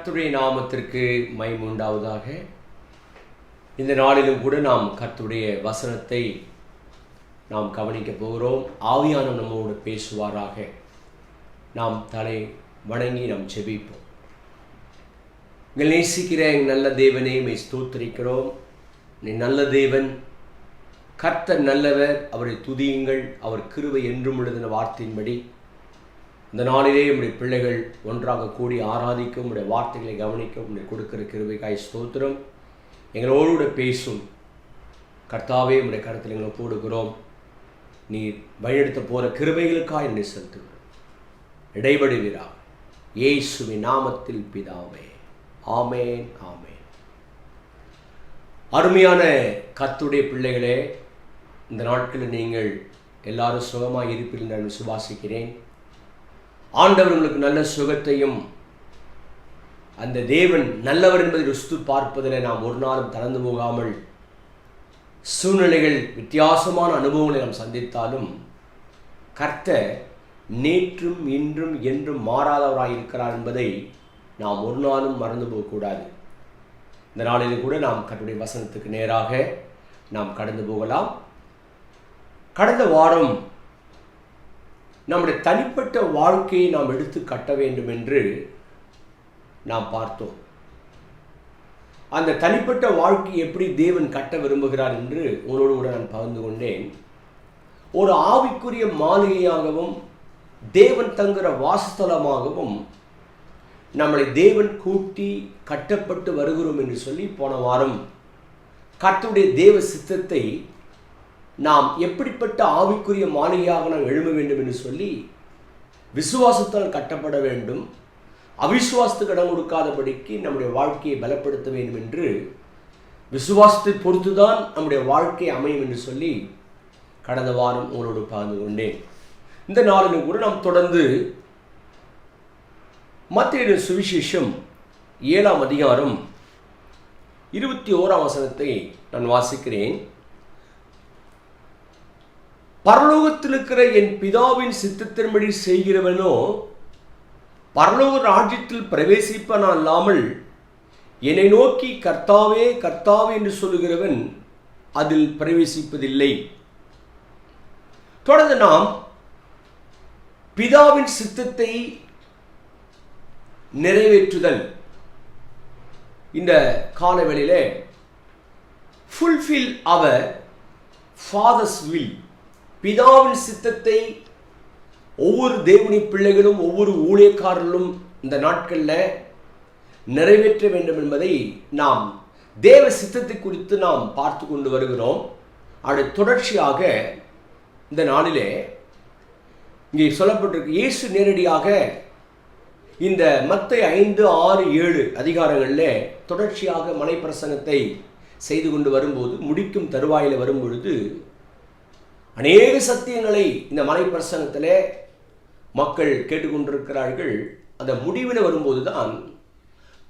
கர்த்தருடைய நாமத்திற்கு மகிமை உண்டாவதாக. இந்த நாளிலும் கூட நாம் கர்த்தருடைய வசனத்தை நாம் கவனிக்க போகிறோம். ஆவியானவர் நம்மோடு பேசுவாராக. நாம் தலை வணங்கி நாம் ஜெபிப்போம். எங்கள் நேசிக்கிற எங்கள் நல்ல தேவனே, மை ஸ்தோத்திரிக்கிறோம். நீ நல்ல தேவன், கர்த்தர் நல்லவர், அவரை துதியுங்கள், அவர் கிருபை என்றும் எழுதின வார்த்தையின்படி இந்த நாளிலே உடைய பிள்ளைகள் ஒன்றாக கூடி ஆராதிக்கும், உடைய வார்த்தைகளை கவனிக்கும், உடைய கொடுக்கிற கிருபைக்காய் ஸ்தோத்திரம். எங்களோடு பேசும் கர்த்தாவே, உடைய கருத்தில் எங்களை போடுகிறோம். நீ வழியெடுத்த போகிற கிருபைகளுக்காய் என்னை செலுத்துகிறோம். இடைபடுவீரா இயேசுவின் நாமத்தில் பிதாவே, ஆமேன் ஆமேன். அருமையான கர்த்தருடைய பிள்ளைகளே, இந்த நாட்களில் நீங்கள் எல்லாரும் சுகமாக இருப்பீர்கள் நான் விசுவாசிக்கிறேன். ஆண்டவர் உங்களுக்கு நல்ல சுகத்தையும், அந்த தேவன் நல்லவர் என்பதை ருசித்து பார்ப்பதில் நாம் ஒரு நாளும் தளர்ந்து போகாமல், சூழ்நிலைகள் வித்தியாசமான அனுபவங்களை நாம் சந்தித்தாலும் கர்த்தர் நேற்றும் இன்றும் என்றும் மாறாதவராக இருக்கிறார் என்பதை நாம் ஒரு நாளும் மறந்து போகக்கூடாது. இந்த நாளில் கூட நாம் கர்த்தருடைய வசனத்துக்கு நேராக நாம் கடந்து போகலாம். கடந்த வாரம் நம்முடைய தனிப்பட்ட வாழ்க்கையை நாம் எடுத்து கட்ட வேண்டும் என்று நாம் பார்த்தோம். அந்த தனிப்பட்ட வாழ்க்கையை எப்படி தேவன் கட்ட விரும்புகிறார் என்று உங்களோடு கூட நான் பகிர்ந்து கொண்டேன். ஒரு ஆவிக்குரிய மாளிகையாகவும் தேவன் தங்குகிற வாசஸ்தலமாகவும் நம்மளை தேவன் கூட்டி கட்டப்பட்டு வருகிறோம் என்று சொல்லி போன வாரம் கர்த்தருடைய தேவ சித்தத்தை நாம் எப்படிப்பட்ட ஆவிக்குரிய மாளிகையாக நாம் எழும்ப வேண்டும் என்று சொல்லி, விசுவாசத்தால் கட்டப்பட வேண்டும், அவிசுவாசத்துக்கு இடம் கொடுக்காதபடிக்கு நம்முடைய வாழ்க்கையை பலப்படுத்த வேண்டும் என்று, விசுவாசத்தை பொறுத்துதான் நம்முடைய வாழ்க்கை அமையும் என்று சொல்லி கடந்த வாரம் உங்களோடு பகிர்ந்து கொண்டேன். இந்த நாளிலும் கூட நாம் தொடர்ந்து மத்தேயு சுவிசேஷம் 7ஆம் அதிகாரம் 21ஆம் வசனத்தை நான் வாசிக்கிறேன். பரலோகத்தில் இருக்கிற என் பிதாவின் சித்தத்தின்படி செய்கிறவனோ பரலோக ராஜ்யத்தில் பிரவேசிப்பன அல்லாமல், என்னை நோக்கி கர்த்தாவே கர்த்தாவே என்று சொல்லுகிறவன் அதில் பிரவேசிப்பதில்லை. தொடர்ந்து நாம் பிதாவின் சித்தத்தை நிறைவேற்றுதல், இந்த காலவெளியிலே ஃபுல்ஃபில் அவர் ஃபாதர்ஸ் வில், பிதாவின் சித்தத்தை ஒவ்வொரு தேவனுடைய பிள்ளைகளும் ஒவ்வொரு ஊழியக்காரர்களும் இந்த நாட்களில் நிறைவேற்ற வேண்டும் என்பதை நாம் தேவ சித்தத்தை குறித்து நாம் பார்த்து கொண்டு வருகிறோம். அது தொடர்ச்சியாக இந்த நாளிலே இங்கே சொல்லப்பட்டிருக்கு. இயேசு நேரடியாக இந்த மத்தேயு 5, 6, 7 அதிகாரங்களில் தொடர்ச்சியாக மலைப்பிரசங்கத்தை செய்து கொண்டு வரும்போது, முடிக்கும் தருவாயில் வரும்பொழுது அநேக சத்தியங்களை இந்த மலைப்பிரசங்கத்தில் மக்கள் கேட்டுக்கொண்டிருக்கிறார்கள். அந்த முடிவில் வரும்போது தான்,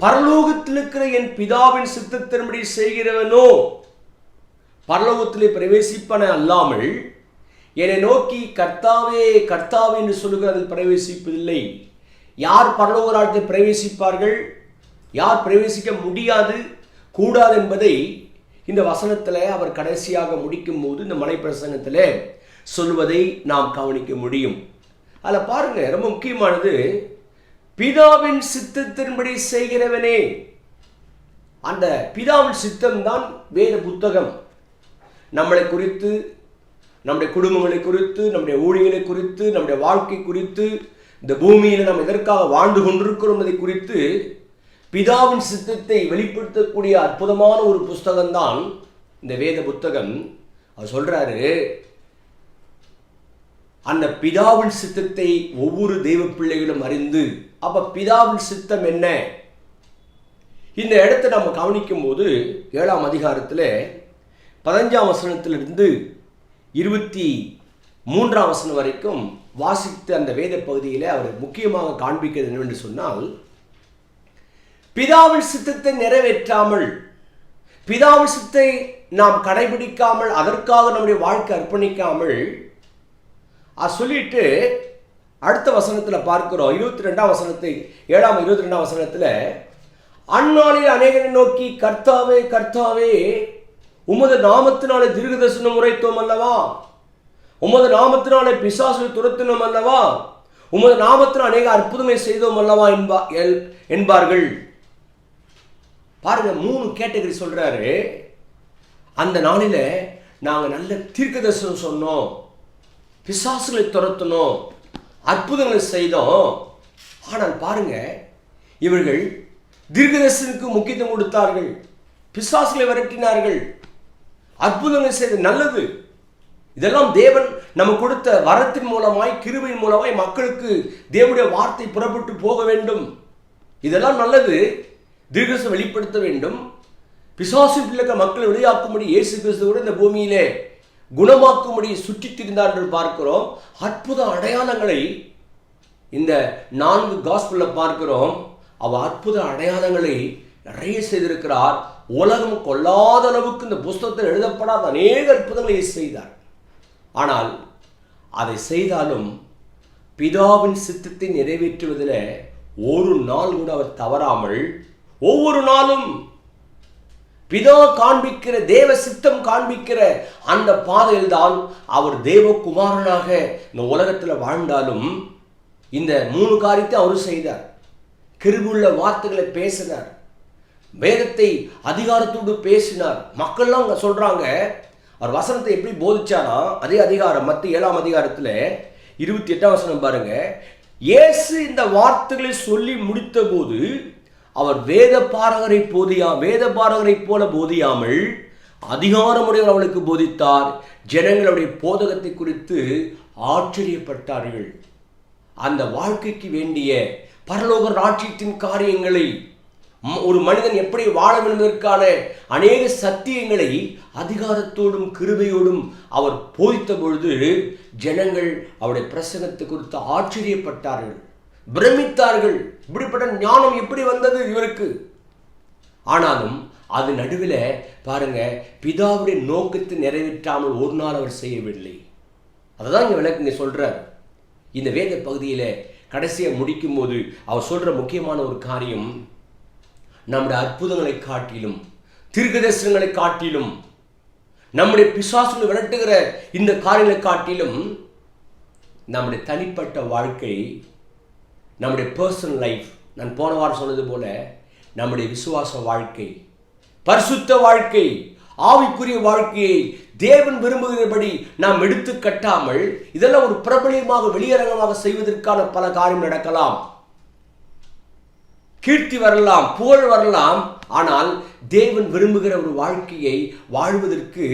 பரலோகத்தில் இருக்கிற என் பிதாவின் சித்தத்தின்படி செய்கிறவனோ பரலோகத்திலே பிரவேசிப்பன அல்லாமல், என்னை நோக்கி கர்த்தாவே கர்த்தாவே என்று சொல்லுகிறதில் பிரவேசிப்பதில்லை. யார் பரலோக ராஜ்யத்தை பிரவேசிப்பார்கள், யார் பிரவேசிக்க முடியாது கூடாது என்பதை இந்த வசனத்தில் அவர் கடைசியாக முடிக்கும் போது இந்த மலைப்பிரசங்கத்தில் சொல்வதை நாம் கவனிக்க முடியும். அதில் பாருங்க, ரொம்ப முக்கியமானது, பிதாவின் சித்தத்தின்படி செய்கிறவனே. அந்த பிதாவின் சித்தம்தான் வேத புத்தகம். நம்மளை குறித்து, நம்முடைய குடும்பங்களை குறித்து, நம்முடைய ஊழியர்களை குறித்து, நம்முடைய வாழ்க்கை குறித்து, இந்த பூமியில் நாம் எதற்காக வாழ்ந்து கொண்டிருக்கிறோம் என்பதை குறித்து பிதாவின் சித்தத்தை வெளிப்படுத்தக்கூடிய அற்புதமான ஒரு புஸ்தகம்தான் இந்த வேத புத்தகம். அவர் சொல்றாரு, அந்த பிதாவின் சித்தத்தை ஒவ்வொரு தெய்வ பிள்ளைகளும் அறிந்து, அப்ப பிதாவின் சித்தம் என்ன? இந்த இடத்தை நம்ம கவனிக்கும் போது 7ஆம் அதிகாரத்தில் 15ஆம் வசனத்திலிருந்து 23ஆம் வசனம் வரைக்கும் வாசித்து அந்த வேத பகுதியில் அவர் முக்கியமாக காண்பிக்கிறது என்னவென்று சொன்னால், பிதாவின் சித்தத்தை நிறைவேற்றாமல், பிதாவின் சித்தத்தை நாம் கடைபிடிக்காமல், அதற்காக நம்முடைய வாழ்க்கை அர்ப்பணிக்காமல் சொல்லிட்டு அடுத்த வசனத்தில் பார்க்கிறோம். 22ஆம் வசனத்தை 7ஆம் 22ஆம் வசனத்தில் அந்நாளில் அநேகரை நோக்கி, கர்த்தாவே கர்த்தாவே, உமது நாமத்தினாலே தீர்க்கதரிசனம் உரைத்தோம் அல்லவா, உமது நாமத்தினாலே பிசாசை துரத்தினோம் அல்லவா, உமது நாமத்தினால் அநேக அற்புதங்களை செய்தோம் அல்லவா என்பார்கள். பாருங்க, 3 கேட்டகரி சொல்றாரு. அந்த நாளில நாங்க நல்ல தீர்க்கதரிசனம் சொன்னோம், பிசாசுகளை துரத்தினோம், அற்புதங்களை செய்தோம். ஆனால் பாருங்க, இவர்கள் தீர்க்கதரிசனுக்கு முக்கியத்துவம் கொடுத்தார்கள், பிசாசுகளை விரட்டினார்கள், அற்புதங்கள் செய்த. நல்லது, இதெல்லாம் தேவன் நம்ம கொடுத்த வரத்தின் மூலமாய், கிருபையின் மூலமாய் மக்களுக்கு தேவனுடைய வார்த்தை புறப்பட்டு போக வேண்டும். இதெல்லாம் நல்லது. தீர்க்கதரிசனம் வெளிப்படுத்த வேண்டும். பிசாசு பிள்ளைகள் மக்களை வெளியாக்கும்படி இயேசு கிறிஸ்து கூட இந்த பூமியிலே குணமாக்கும்படி சுற்றித் திரிந்தார் என்று பார்க்கிறோம். அற்புத அடையாளங்களை இந்த 4 காஸ்பல்ல பார்க்கிறோம். அவர் அற்புத அடையாளங்களை நிறைய செய்திருக்கிறார். உலகம் கொள்ளாத அளவுக்கு இந்த புஸ்தகத்தில் எழுதப்படாத அநேக அற்புதங்களை செய்தார். ஆனால் அதை செய்தாலும் பிதாவின் சித்தத்தை நிறைவேற்றுவதில் ஒரு நாள் கூட அவர் தவறாமல் ஒவ்வொரு நாளும் பிதா காண்பிக்கிற, தேவ சித்தம் காண்பிக்கிற அந்த பாதையில் தான் அவர் தேவகுமாரனாக இந்த உலகத்தில் வாழ்ந்தாலும் இந்த 3 காரியத்தை அவர் செய்தார். கிருபையுள்ள வார்த்தைகளை பேசினார், வேதத்தை அதிகாரத்தோடு பேசினார். மக்கள்லாம் அங்கே சொல்றாங்க, அவர் வசனத்தை எப்படி போதிச்சாரா, அதே அதிகாரம் மத்திய 7ஆம் அதிகாரத்தில் 28ஆம் வசனம் பாருங்க. இயேசு இந்த வார்த்தைகளை சொல்லி முடித்த போது அவர் வேத பாரகரை போல போதியாமல் அதிகாரமுடையவர் அவளுக்கு போதித்தார். ஜனங்களுடைய போதகத்தை குறித்து ஆச்சரியப்பட்டார்கள். அந்த வாழ்க்கைக்கு வேண்டிய பரலோக ராஜ்யத்தின் காரியங்களை, ஒரு மனிதன் எப்படி வாழ என்பதற்கான அநேக சத்தியங்களை அதிகாரத்தோடும் கிருபையோடும் அவர் போதித்த பொழுது ஜனங்கள் அவருடைய பிரசங்கத்தை குறித்து ஆச்சரியப்பட்டார்கள், பிரமித்தார்கள். இப்படிப்பட்ட ஞானம் எப்படி வந்தது இவருக்கு? ஆனாலும் அது நடுவில் பாருங்க, பிதாவுடைய நோக்கத்தை நிறைவேற்றாமல் ஒரு நாள் அவர் செய்யவில்லை. அதுதான் இங்க விளக்கு சொல்றார். இந்த வேத பகுதியில கடைசியை முடிக்கும் போது அவர் சொல்ற முக்கியமான ஒரு காரியம், நம்முடைய அற்புதங்களை காட்டிலும், தீர்க்கதரிசனங்களை காட்டிலும், நம்முடைய பிசாசுகளை விரட்டுகிற இந்த காரியங்களை காட்டிலும் நம்முடைய தனிப்பட்ட வாழ்க்கை, நம்முடைய பர்சனல் லைஃப், நான் போன வாரம் சொன்னது போல நம்முடைய விசுவாச வாழ்க்கை, பரிசுத்த வாழ்க்கை, ஆவிக்குரிய வாழ்க்கையை தேவன் விரும்புகிறபடி நாம் எடுத்து கட்டாமல் இதெல்லாம் ஒரு பிரபலியமாக வெளியரங்கமாக செய்வதற்கான பல காரியம் நடக்கலாம். கீர்த்தி வரலாம், புகழ் வரலாம். ஆனால் தேவன் விரும்புகிற ஒரு வாழ்க்கையை வாழ்வதற்கு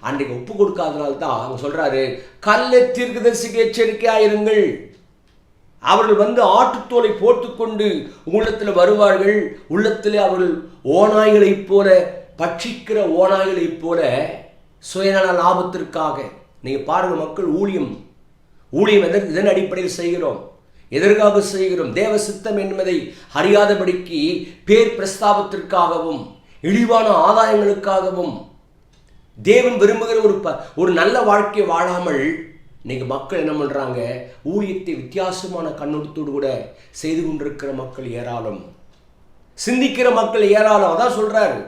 அன்றைக்கு ஒப்பு கொடுக்காதனால்தான் அவங்க சொல்றாரு, கள்ள தீர்க்கதரிசிக்கு எச்சரிக்கையாயிருங்கள். அவர்கள் ஆட்டுத்தோலை போட்டுக்கொண்டு உள்ளத்தில் வருவார்கள். உள்ளத்தில் அவர்கள் ஓநாய்களைப் போல, பட்சிக்கிற ஓநாய்களைப் போல சுயநல லாபத்திற்காக. நீங்க பாருங்க, மக்கள் ஊழியம் இதன் அடிப்படையில் செய்கிறோம், எதற்காக செய்கிறோம்? தேவ சித்தம் என்பதை அறியாதபடிக்கு பேர் பிரஸ்தாபத்திற்காகவும் இழிவான ஆதாயங்களுக்காகவும் தேவன் விரும்புகிற ஒரு நல்ல வாழ்க்கையை வாழாமல் இன்னைக்கு மக்கள் என்ன பண்றாங்க? ஊழியத்தை வித்தியாசமான கண்ணோட்டத்தோடு கூட செய்து கொண்டிருக்கிற மக்கள் ஏராளம், சிந்திக்கிற மக்கள் ஏராளம். அதான் சொல்றாரு,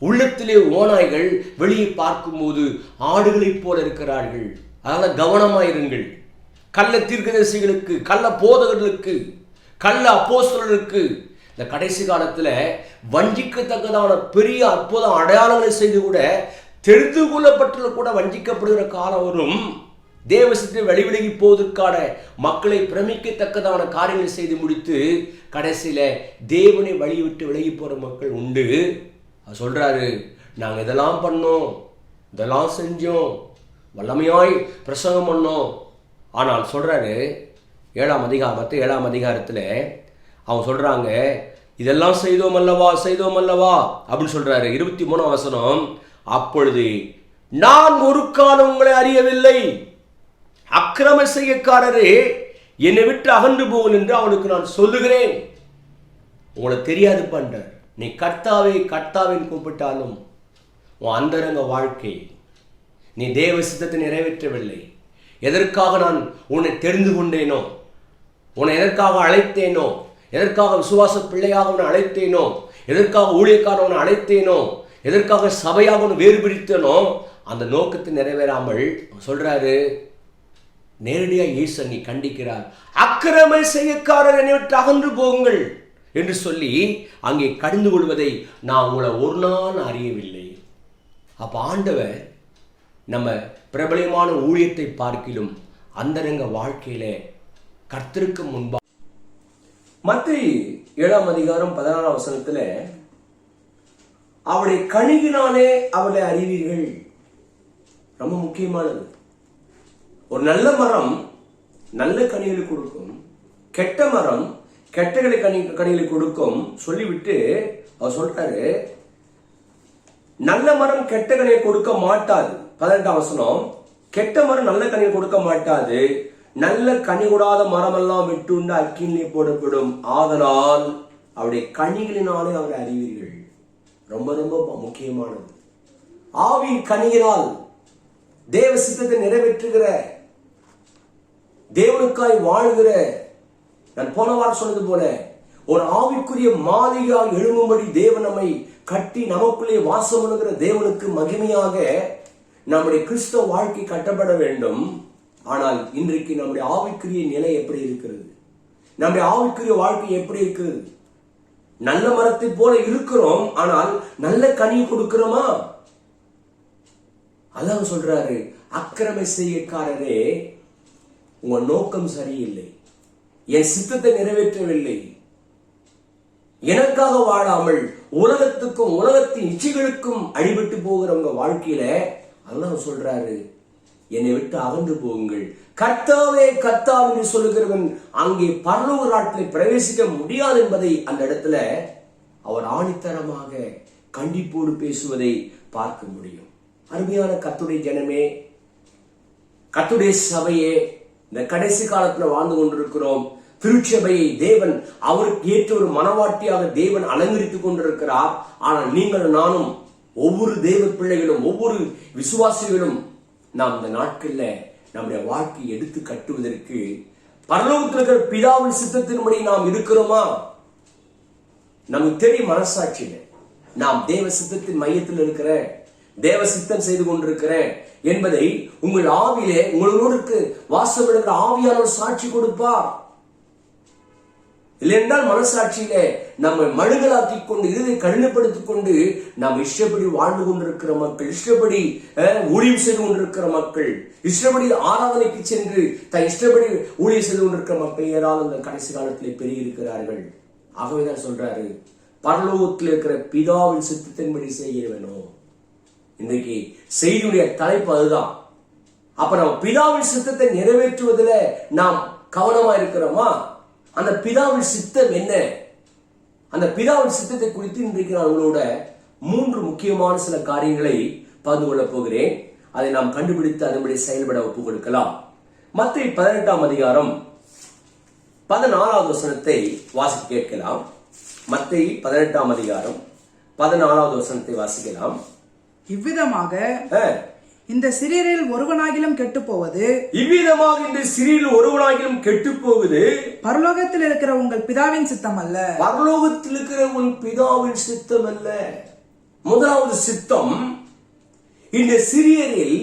உள்ளத்திலே ஓநாய்கள், வெளியே பார்க்கும்போது ஆடுகளைப் போல இருக்கிறார்கள். அதனால கவனமாயிருங்கள். கள்ள தீர்க்கதரிசிகளுக்கு, கள்ள போதகர்களுக்கு, கள்ள அப்போஸ்தலர்களுக்கு இந்த கடைசி காலத்துல வஞ்சிக்கத்தக்கதான பெரிய அற்புத அடையாளங்களை செய்து கூட தெரிந்து கொள்ளப்பட்டுள்ள கூட வஞ்சிக்கப்படுகிற காலம் வரும். தேவசத்தை வெளிவிலகி போவதற்கான மக்களை பிரமிக்கத்தக்கதான காரியங்களை செய்து முடித்து கடைசியில தேவனை வழிவிட்டு விலகி போற மக்கள் உண்டு. சொல்றாரு, நாங்க இதெல்லாம் பண்ணோம், இதெல்லாம் செஞ்சோம், வல்லமையாய் பிரசங்கம் பண்ணோம். ஆனால் சொல்றாரு, 7ஆம் அதிகாரத்துல அவங்க சொல்றாங்க, இதெல்லாம் செய்தோம் அல்லவா அப்படின்னு சொல்றாரு. 23ஆம் வசனம், அப்பொழுது நான் ஒரு காலம் உங்களை அறியவில்லை, அக்கிரம செய்யக்காரரே என்னை விட்டு அகன்று போங்கள் என்று அவனுக்கு நான் சொல்லுகிறேன். உங்களை தெரியாது பண்ற, நீ கர்த்தாவின் கூப்பிட்டாலும் உன் அந்தரங்க வாழ்க்கை நீ தேவ சித்தத்தை நிறைவேற்றவில்லை. எதற்காக நான் உன்னை தெரிந்து கொண்டேனோ, உன்னை எதற்காக அழைத்தேனோ, எதற்காக விசுவாச பிள்ளையாக அவனை அழைத்தேனோ, எதற்காக ஊழியக்காரவனை அழைத்தேனோ, எதற்காக சபையாக அவனை வேறு பிரித்தனோ, அந்த நோக்கத்தை நிறைவேறாமல் சொல்றாரு. நேரடியாக இயேசு நீ கண்டிக்கிறார். அக்கிரம செய்யக்காரர் என்னை விட்டு அகன்று போங்கள் என்று சொல்லி அங்கே கடிந்து கொள்வதை நான் உங்களை ஒரு நாள் அறியவில்லை. அப்ப ஆண்டவர் நம்ம பிரபலமான ஊழியத்தை பார்க்கிலும் அந்தரங்க வாழ்க்கையில கர்த்தருக்கு முன்பா மத்தேயு 7ஆம் அதிகாரம் 16ஆம் வசனத்துல அவருடைய கனியினாலே அவளை அறிவீர்கள். ரொம்ப முக்கியமானது. ஒரு நல்ல மரம் நல்ல கனிகளை கொடுக்கும், கெட்ட மரம் கெட்டகளை கனிகளை கொடுக்கும் சொல்லிவிட்டு அவர் சொல்றாரு, நல்ல மரம் கெட்ட கனியை கொடுக்க மாட்டாது. 18ஆம் வசனம், கெட்ட மரம் நல்ல கனியை கொடுக்க மாட்டாது, நல்ல கனி கூடாத மரம் எல்லாம் விட்டுண்டு அக்கினிலே போடப்படும், ஆதலால் அவருடைய கனிகளினாலே அவரை அறிவீர்கள். ரொம்ப ரொம்ப முக்கியமானது. ஆவியின் கனியினால் தேவ சித்தத்தை நிறைவேற்றுகிற, தேவனுக்காய் வாழ்கிற, நான் போன வாரம் சொன்னது போல ஒரு ஆவிக்குரிய மாளிகையாக எழும்பும்படி தேவன் நம்மை கட்டி நமக்குள்ளே வாசம் பண்ணுகிற தேவனுக்கு மகிமையாக நம்முடைய கிறிஸ்தவ வாழ்க்கை கட்டப்பட வேண்டும். ஆனால் இன்றைக்கு நம்முடைய ஆவிக்குரிய நிலை எப்படி இருக்கிறது? நம்முடைய ஆவிக்குரிய வாழ்க்கை எப்படி இருக்கிறது? நல்ல மரத்தை போல இருக்கிறோம், ஆனால் நல்ல கனி கொடுக்கிறோமா? அதான் சொல்றாரு, அக்கிரம செய்யக்காரரே உங்க நோக்கம் சரியில்லை, என் சித்தத்தை நிறைவேற்றவில்லை, எனக்காக வாழாமல் உலகத்துக்கும் உலகத்தின் இச்சைகளுக்கும் அடிபட்டு போகிற உங்க வாழ்க்கையில அல்லாஹ் சொல்றாரு, என்னை விட்டு அகன்று போகுங்கள். கர்த்தாவே கர்த்தாவே என்று சொல்லுகிறவன் அங்கே பரலோக நாட்டில் பிரவேசிக்க முடியாது என்பதை அந்த இடத்துல அவர் ஆணித்தரமாக கண்டிப்போடு பேசுவதை பார்க்க முடியும். அருமையான கர்த்தருடைய ஜனமே, கர்த்தருடைய சபையே, இந்த கடைசி காலத்துல வாழ்ந்து கொண்டிருக்கிறோம். திருச்சபையை தேவன் அவருக்கு ஏற்ற ஒரு மனவாட்டியாக தேவன் அலங்கரித்துக் கொண்டிருக்கிறார். ஆனால் நீங்கள் நானும், ஒவ்வொரு தேவ பிள்ளைகளும், ஒவ்வொரு விசுவாசிகளும் நாம் இந்த நாட்கள்ல நம்முடைய வாழ்க்கையை எடுத்து கட்டுவதற்கு பரலோகத்தில் இருக்கிற பிதாவின் சித்தத்தின்படி நாம் இருக்கிறோமா? நமக்கு தெரியும் மனசாட்சியில நாம் தேவ சித்தத்தின் மையத்தில் இருக்கிற, தேவ சித்தம் செய்து கொண்டிருக்கிறேன் என்பதை உங்கள் ஆவிலே உங்களோடு வாசப்படுகிற ஆவியானவர் சாட்சி கொடுப்பார். இல்லையென்றால் மனசாட்சியில நம்ம மழுங்கலாக்கி கொண்டு, இதை கடினப்படுத்திக் கொண்டு நாம் இஷ்டப்படி வாழ்ந்து கொண்டிருக்கிற மக்கள், இஷ்டப்படி ஊழியம் செய்து கொண்டிருக்கிற மக்கள், இஷ்டப்படி ஆராதனைக்கு சென்று தன் இஷ்டப்படி ஊழியம் செய்து கொண்டிருக்கிற மக்கள் ஏதாவது இந்த கடைசி காலத்திலே பெருகி இருக்கிறார்கள். ஆகவேதான் சொல்றாரு, பரலோகத்தில் இருக்கிற பிதாவின் சித்தத்தின்படி செய்ய வேணும். இன்றைக்கு செய்தியுடைய தலைப்பு அதுதான். அப்ப நம்ம பிதாவின் சித்தத்தை நிறைவேற்றுவதில் நாம் கவனமா இருக்கிறோமா? அந்த பிதாவின் சித்தம் என்ன? அந்த பிதாவின் சித்தத்தை குறித்து இன்றைக்கு நான் உங்களோட 3 முக்கியமான சில காரியங்களை பகிர்ந்து கொள்ளப் போகிறேன். அதை நாம் கண்டுபிடித்து அதன்படி செயல்பட ஒப்புக் கொடுக்கலாம். மத்தேயு 18ஆம் அதிகாரம் 14வது வசனத்தை வாசிக்க கேட்கலாம். மத்தேயு 18ஆம் அதிகாரம் 14வது வசனத்தை வாசிக்கலாம். இவ்விதமாக இந்த சிறியரில் ஒருவனாகிலும் கெட்டு போவது, இவ்விதமாக இந்த சிறியரில் ஒருவனாகிலும் கெட்டு போவது பரலோகத்தில் இருக்கிற உங்கள் பிதாவின் சித்தம் அல்ல. பரலோகத்தில் இருக்கிற உன் பிதாவின் சித்தம் அல்ல. முதலாவது சித்தம், இந்த சிறியரில்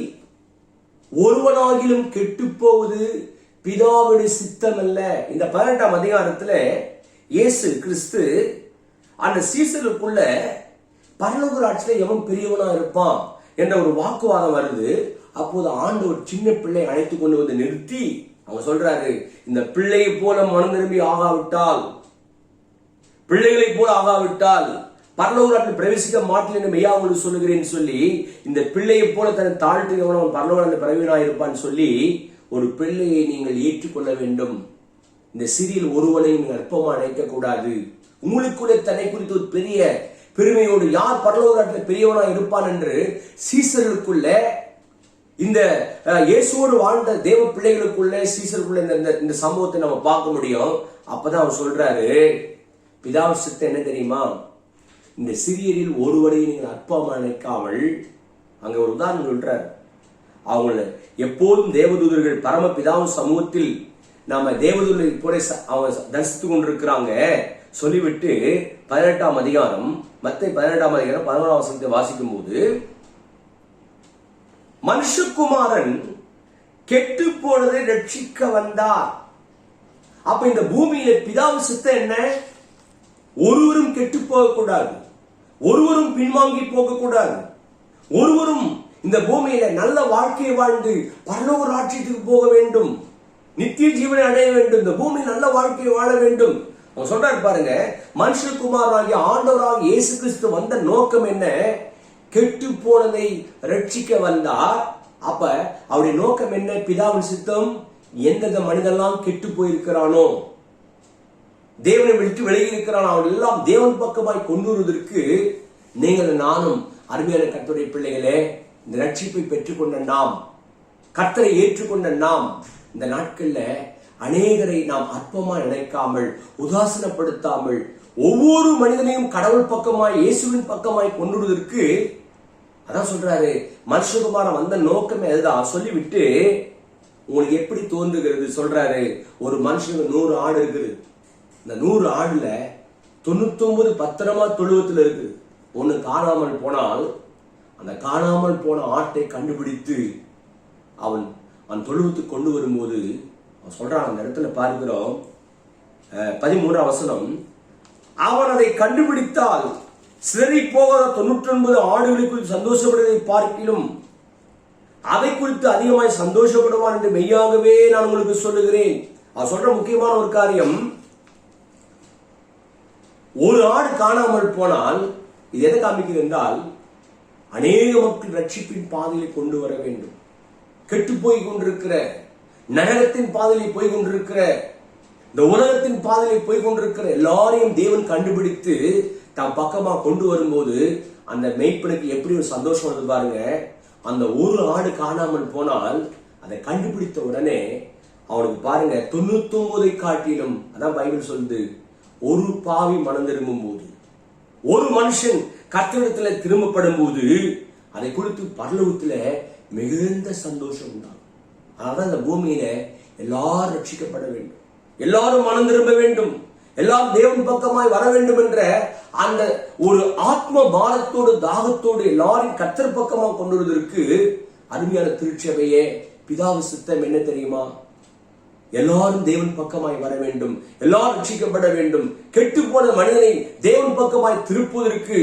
ஒருவனாகிலும் கெட்டு போவது பிதாவுடைய சித்தம் அல்ல. இந்த 18ஆம் அதிகாரத்துல இயேசு கிறிஸ்து அந்த சீசருக்குள்ள பரலோக ராட்சியில எவன் பெரியவனா இருப்பான் என்ற ஒரு வாக்குவாதம் வருது. அப்போது ஆண்டவர் சின்ன பிள்ளை அழைத்து கொண்டு வந்து நிறுத்தி அவங்க சொல்றாரு, இந்த பிள்ளையை போல மனம் திரும்பி ஆகாவிட்டால், பிள்ளைகளை போல ஆகாவிட்டால் பரலோக நாட்டில் பிரவேசிக்க மாட்டேன் என்று மெய்யா உங்களுக்கு சொல்லுகிறேன்னு சொல்லி, இந்த பிள்ளையை போல தன்னை தாழ்த்துகிறவன் பரலோக நாட்டில் பிரவீனாயிருப்பான்னு சொல்லி ஒரு பிள்ளையை நீங்கள் ஏற்றுக்கொள்ள வேண்டும். இந்த சிறியில் ஒருவனை நீங்கள் அற்பமா நினைக்க கூடாது. உங்களுக்குள்ளே தன்னை குறித்து ஒரு பெரிய பெருமையோடு யார் பரலோக நாட்டில் பெரியவனா இருப்பான் என்று சீசர்களுக்குள்ள, இந்த இயேசுவோடு வாழ்ந்த தேவ பிள்ளைகளுக்குள்ள சீசருக்குள்ள இந்த சம்பவத்தை நம்ம பார்க்க முடியும். அப்பதான் அவர் சொல்றாரு, பிதாவின் சித்தம் என்ன தெரியுமா? இந்த சிறியரில் ஒருவரை நீங்கள் அற்பமா நினைக்காமல், அங்க ஒரு உதாரணம் சொல்றாரு, அவங்கள எப்போதும் தேவதூதர்கள் பரம பிதாவின் சமூகத்தில் நாம தேவதூரை போல அவங்க தரிசித்து கொண்டிருக்கிறாங்க சொல்லிவிட்டு 18ஆம் அதிகாரம் மத்தேயு 18ஆம் அதிகாரம் 11ஆம் வசனத்தை வாசிக்கும் போது, மனுஷகுமாரன் கெட்டு போனதை ரட்சிக்க வந்தார். அப்ப இந்த பூமியில பிதாவின் சித்தம் என்ன? ஒருவரும் கெட்டு போகக்கூடாது, ஒருவரும் பின்வாங்கி போகக்கூடாது, ஒருவரும் இந்த பூமியில நல்ல வாழ்க்கையை வாழ்ந்து பரலோக ராஜ்யத்துக்கு போக வேண்டும், நித்திய ஜீவனை அடைய வேண்டும், இந்த பூமியில் நல்ல வாழ்க்கையை வாழ வேண்டும். அவங்க சொல்றாரு பாருங்க, மனுஷகுமாரனாகிய ஆண்டவராகிய இயேசு கிறிஸ்து வந்த நோக்கம் என்ன? கெட்டு போனதை ரட்சிக்க வந்தார். அப்ப அவருடைய நோக்கம் என்ன? பிதாவின் சித்தம். எந்தெந்த மனிதெல்லாம் கெட்டு போயிருக்கிறானோ, தேவனை விட்டு விலகி இருக்கிறான், அவர்கள் எல்லாம் தேவன் பக்கமாய் கொண்டு வருவதற்கு நீங்கள் நானும் அருமையான கர்த்தருடைய பிள்ளைகளே, இந்த ரட்சிப்பை பெற்றுக்கொண்ட நாம், கர்த்தரை ஏற்றுக்கொண்ட நாம், இந்த நாட்கள்ல அநேகரை நாம் அற்பமாய் நினைக்காமல், உதாசனப்படுத்தாமல், ஒவ்வொரு மனிதனையும் கடவுள் பக்கமாய் இயேசுவின் பக்கமாய் கொண்டு வருவதற்கு அதான் சொல்றாரு. மனுஷகுமாரன் வந்த நோக்கமே அதுதான். சொல்லிவிட்டு உங்களுக்கு எப்படி தோன்றுகிறது சொல்றாரு. ஒரு மனுஷனுக்கு 100 ஆடு இருக்குது. இந்த 100 ஆடுல 99 பத்திரமா தொழுவத்தில் இருக்குது. ஒண்ணு காணாமல் போனால் அந்த காணாமல் போன ஆட்டை கண்டுபிடித்து அவன் தொழுவத்துக்கு கொண்டு வரும்போது அவன் சொல்றான். அந்த இடத்துல பார்க்கிறோம் 13ஆம் வசனம், அவன் அதை கண்டுபிடித்தால் சிதறி போகாத 99 ஆடுகளை குறித்து சந்தோஷப்படுவதை பார்க்கிலும் அதை குறித்து அதிகமாய் சந்தோஷப்படுவான் என்று மெய்யாகவே நான் உங்களுக்கு சொல்லுகிறேன். அவர் சொல்ற முக்கியமான ஒரு காரியம், ஒரு ஆடு காணாமல் போனால் இது எதை காமிக்கிறது என்றால், அநேக மக்கள் ரட்சிப்பின் பாதையை கொண்டு வர வேண்டும். கெட்டு போய் கொண்டிருக்கிற, நரகத்தின் பாதையை போய் கொண்டிருக்கிற, இந்த உலகத்தின் பாதையை போய் கொண்டிருக்கிற எல்லாரையும் தேவன் கண்டுபிடித்து தம் பக்கமா கொண்டு வரும்போது அந்த மெய்ப்பனுக்கு எப்படி ஒரு சந்தோஷம் வருது பாருங்க. அந்த ஒரு ஆடு காணாமல் போனால் அதை கண்டுபிடித்த உடனே அவனுக்கு பாருங்க 99 காட்டிலும், அதான் பைபிள் சொல்லுது, ஒரு பாவி மனம் திரும்பும் போது, ஒரு மனுஷன் கர்த்தரிடத்துல திரும்பப்படும் போது அதை குறித்து பரலோகத்துல மிகுந்த சந்தோஷம் உண்டாகும். அதனால இந்த பூமியில எல்லாரும் ரட்சிக்கப்பட வேண்டும், எல்லாரும் மனம் திரும்ப வேண்டும், எல்லாரும் தேவன் பக்கமாய் வர வேண்டும் என்ற அந்த ஒரு ஆத்ம பாரத்தோடு தாகத்தோடு எல்லாரும் கர்த்தர் பக்கமாக கொண்டு வருவதற்கு அருமையான திருச்சபையே, பிதாவின் சித்தம் என்ன தெரியுமா? எல்லாரும் தேவன் பக்கமாய் வர வேண்டும், எல்லாரும் ரட்சிக்கப்பட வேண்டும். கெட்டு போன மனிதனை தேவன் பக்கமாய் திருப்புவதற்கு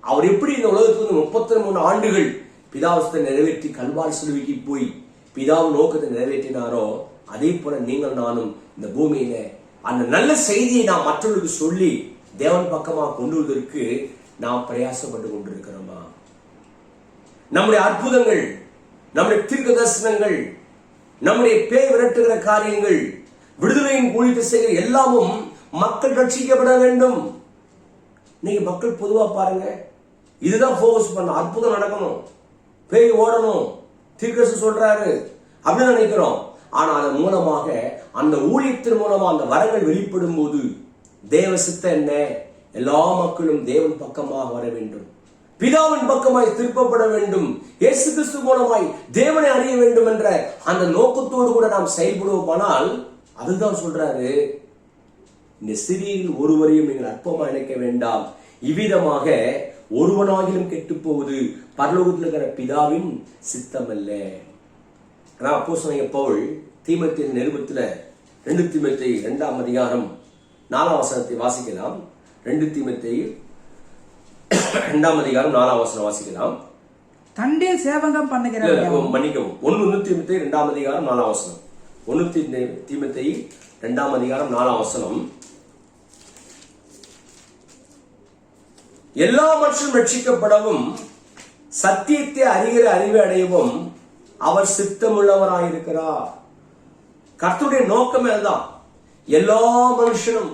அவர் எப்படி இந்த உலகத்துக்கு 33 ஆண்டுகள் பிதாவசத்தை நிறைவேற்றி கல்வாரி சிலுவைக்கு போய் பிதாவின் நோக்கத்தை நிறைவேற்றினாரோ, அதே போல நீங்கள் நானும் இந்த பூமியில அந்த நல்ல செய்தியை நாம் மற்றவர்களுக்கு சொல்லி தேவன் பக்கமாக கொண்டு வருவதற்கு நாம் பிரயாசப்பட்டு கொண்டிருக்கிறோமா? நம்முடைய அற்புதங்கள், நம்முடைய தீர்க்க தரிசனங்கள், நம்முடைய பேய் விரட்டுகிற காரியங்கள், விடுதலையின் ஊழியத்தை செய்கிற எல்லாமும் மக்கள் ரட்சிக்கப்பட வேண்டும். நீங்க மக்கள் பொதுவா பாருங்க, இதுதான் போக்கஸ் பண்ண, அற்புதம் நடக்கணும், பேய் ஓடணும், தீர்க்கதரிசி சொல்றாரு அப்படின்னு நினைக்கிறோம். ஆனா அதன் மூலமாக, அந்த ஊழியத்தின் மூலமா அந்த வரங்கள் வெளிப்படும் போது தேவ சித்தம் என்ன? எல்லா மக்களும் தேவன் பக்கமாக வர வேண்டும், பிதாவின் பக்கமாய் திருப்பப்பட வேண்டும், இயேசு கிறிஸ்து மூலமாய் தேவனை அறிய வேண்டும் என்ற அந்த நோக்கத்தோடு கூட நாம் செயல்படுவோமானால், அதுதான் சொல்றாரு, இந்த சிறியில் ஒருவரையும் நீங்கள் அற்பமா நினைக்க வேண்டாம், இவ்விதமாக ஒருவனாகிலும் கெட்டு போவது பரலோகத்தில் இருக்கிற பிதாவின் சித்தம் அல்ல. அப்போஸ்தலனாகிய பவுல் தீமோத்தேயு நிருபத்துல 2 தீமோத்தேயு 2ஆம் அதிகாரம் 4ஆம் வசனத்தை வாசிக்கலாம். 2 தீமோத்தேயு 2ஆம் அதிகாரம் 4ஆம் வசனம் வாசிக்கலாம். தண்டில் சேவகம் பண்ணுகிறவன், மன்னிக்கவும், 1 தீமோத்தேயு 2ஆம் அதிகாரம் 4ஆம் வசனம். 1 தீமோத்தேயு 2ஆம் அதிகாரம் 4ஆம் வசனம். எல்லா மனுஷரும் ரட்சிக்கப்படவும் சத்தியத்தை அறிகிற அறிவை அடையவும் அவர் சித்தமுள்ளவராயிருக்கிறார். கர்த்தருடைய நோக்கமே அதுதான். எல்லா மனுஷனும்,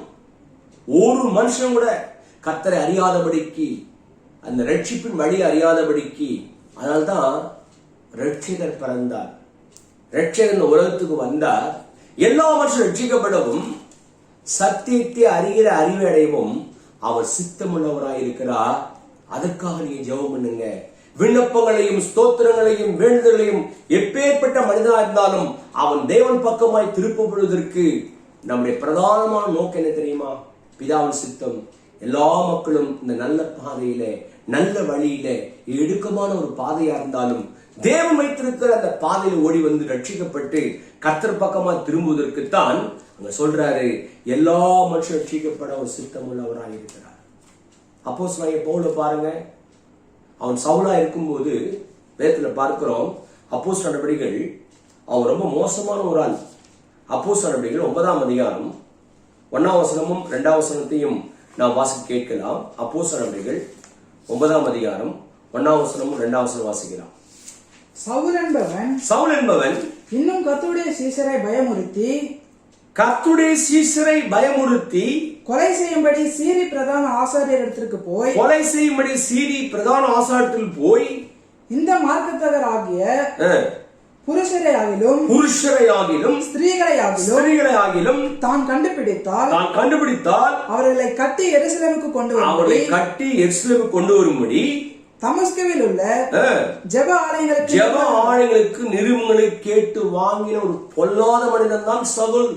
ஒரு மனுஷன் கூட கர்த்தரை அறியாதபடிக்கு, அந்த ரட்சிப்பின் வழி அறியாதபடிக்கு, அதனால்தான் ரட்சிகர் பிறந்தார், ரட்சகர் உலகத்துக்கு வந்தார். எல்லா மனுஷனும் ரட்சிக்கப்படவும் சத்தியத்தை அறிகிற அறிவை அடையவும் அவர் சித்தமுள்ளவராயிருக்கிறார். அதற்காக நீங்க ஜெபம் பண்ணுங்க. விண்ணப்பங்களையும் ஸ்தோத்திரங்களையும் வேண்டுதலையும் எப்பேற்பட்ட மனிதனாக இருந்தாலும் அவன் தேவன் பக்கமாய் திருப்பப்படுவதற்கு நம்முடைய பிரதானமான நோக்கம் என்ன தெரியுமா? பிதாவின் சித்தம் எல்லா மக்களும் இந்த நல்ல பாதையில, நல்ல வழியில, இடுக்கமான ஒரு பாதையா இருந்தாலும் தேவன் வைத்திருக்கிற அந்த பாதையில் ஓடி வந்து ரட்சிக்கப்பட்டு கர்த்தர் பக்கமா திரும்புவதற்குத்தான் அங்க சொல்றாரு, எல்லா மனுஷன் ரட்சிக்கப்பட ஒரு சித்தம் உள்ளவராக இருக்கிறார். அப்போஸ்தலனாகிய பவுலை பாருங்க, அவன் சவுலா இருக்கும்போது வேதத்துல பார்க்கிறோம், அப்போஸ்தலர் நடவடிக்கைகள் அவன் ரொம்ப மோசமான ஒரு ஆள். அப்போஸ்தலர் நடவடிக்கைகள் 9ஆம் அதிகாரம் 1ஆம் வசனமும் 2ஆம் வசனத்தையும் நாம் வாசிக்க கேட்கலாம். அப்போஸ்தலர் நடவடிக்கைகள் 9ஆம் அதிகாரம் 1ஆம் வசனமும் 2ஆம் வசனம் வாசிக்கலாம். சவுல் என்பவன் இன்னும் கர்த்தருடைய சீசரை பயமுறுத்தி கொலை செய்யும்படி சீரி பிரதான ஆசாரியரிடத்திற்கு போய் இந்த மார்க்கத்தவராகிய புருஷரையாகிலும் ஸ்திரீகளையாகிலும் தான் கண்டுபிடித்தால் அவர்களை கட்டி எருசலேமுக்கு கொண்டு வரும்படி தமஸ்குவில் உள்ள ஜெப ஆலயங்களுக்கு நிருபங்களை கேட்டு வாங்கின ஒரு பொல்லாத மனிதன் தான் சவுல்.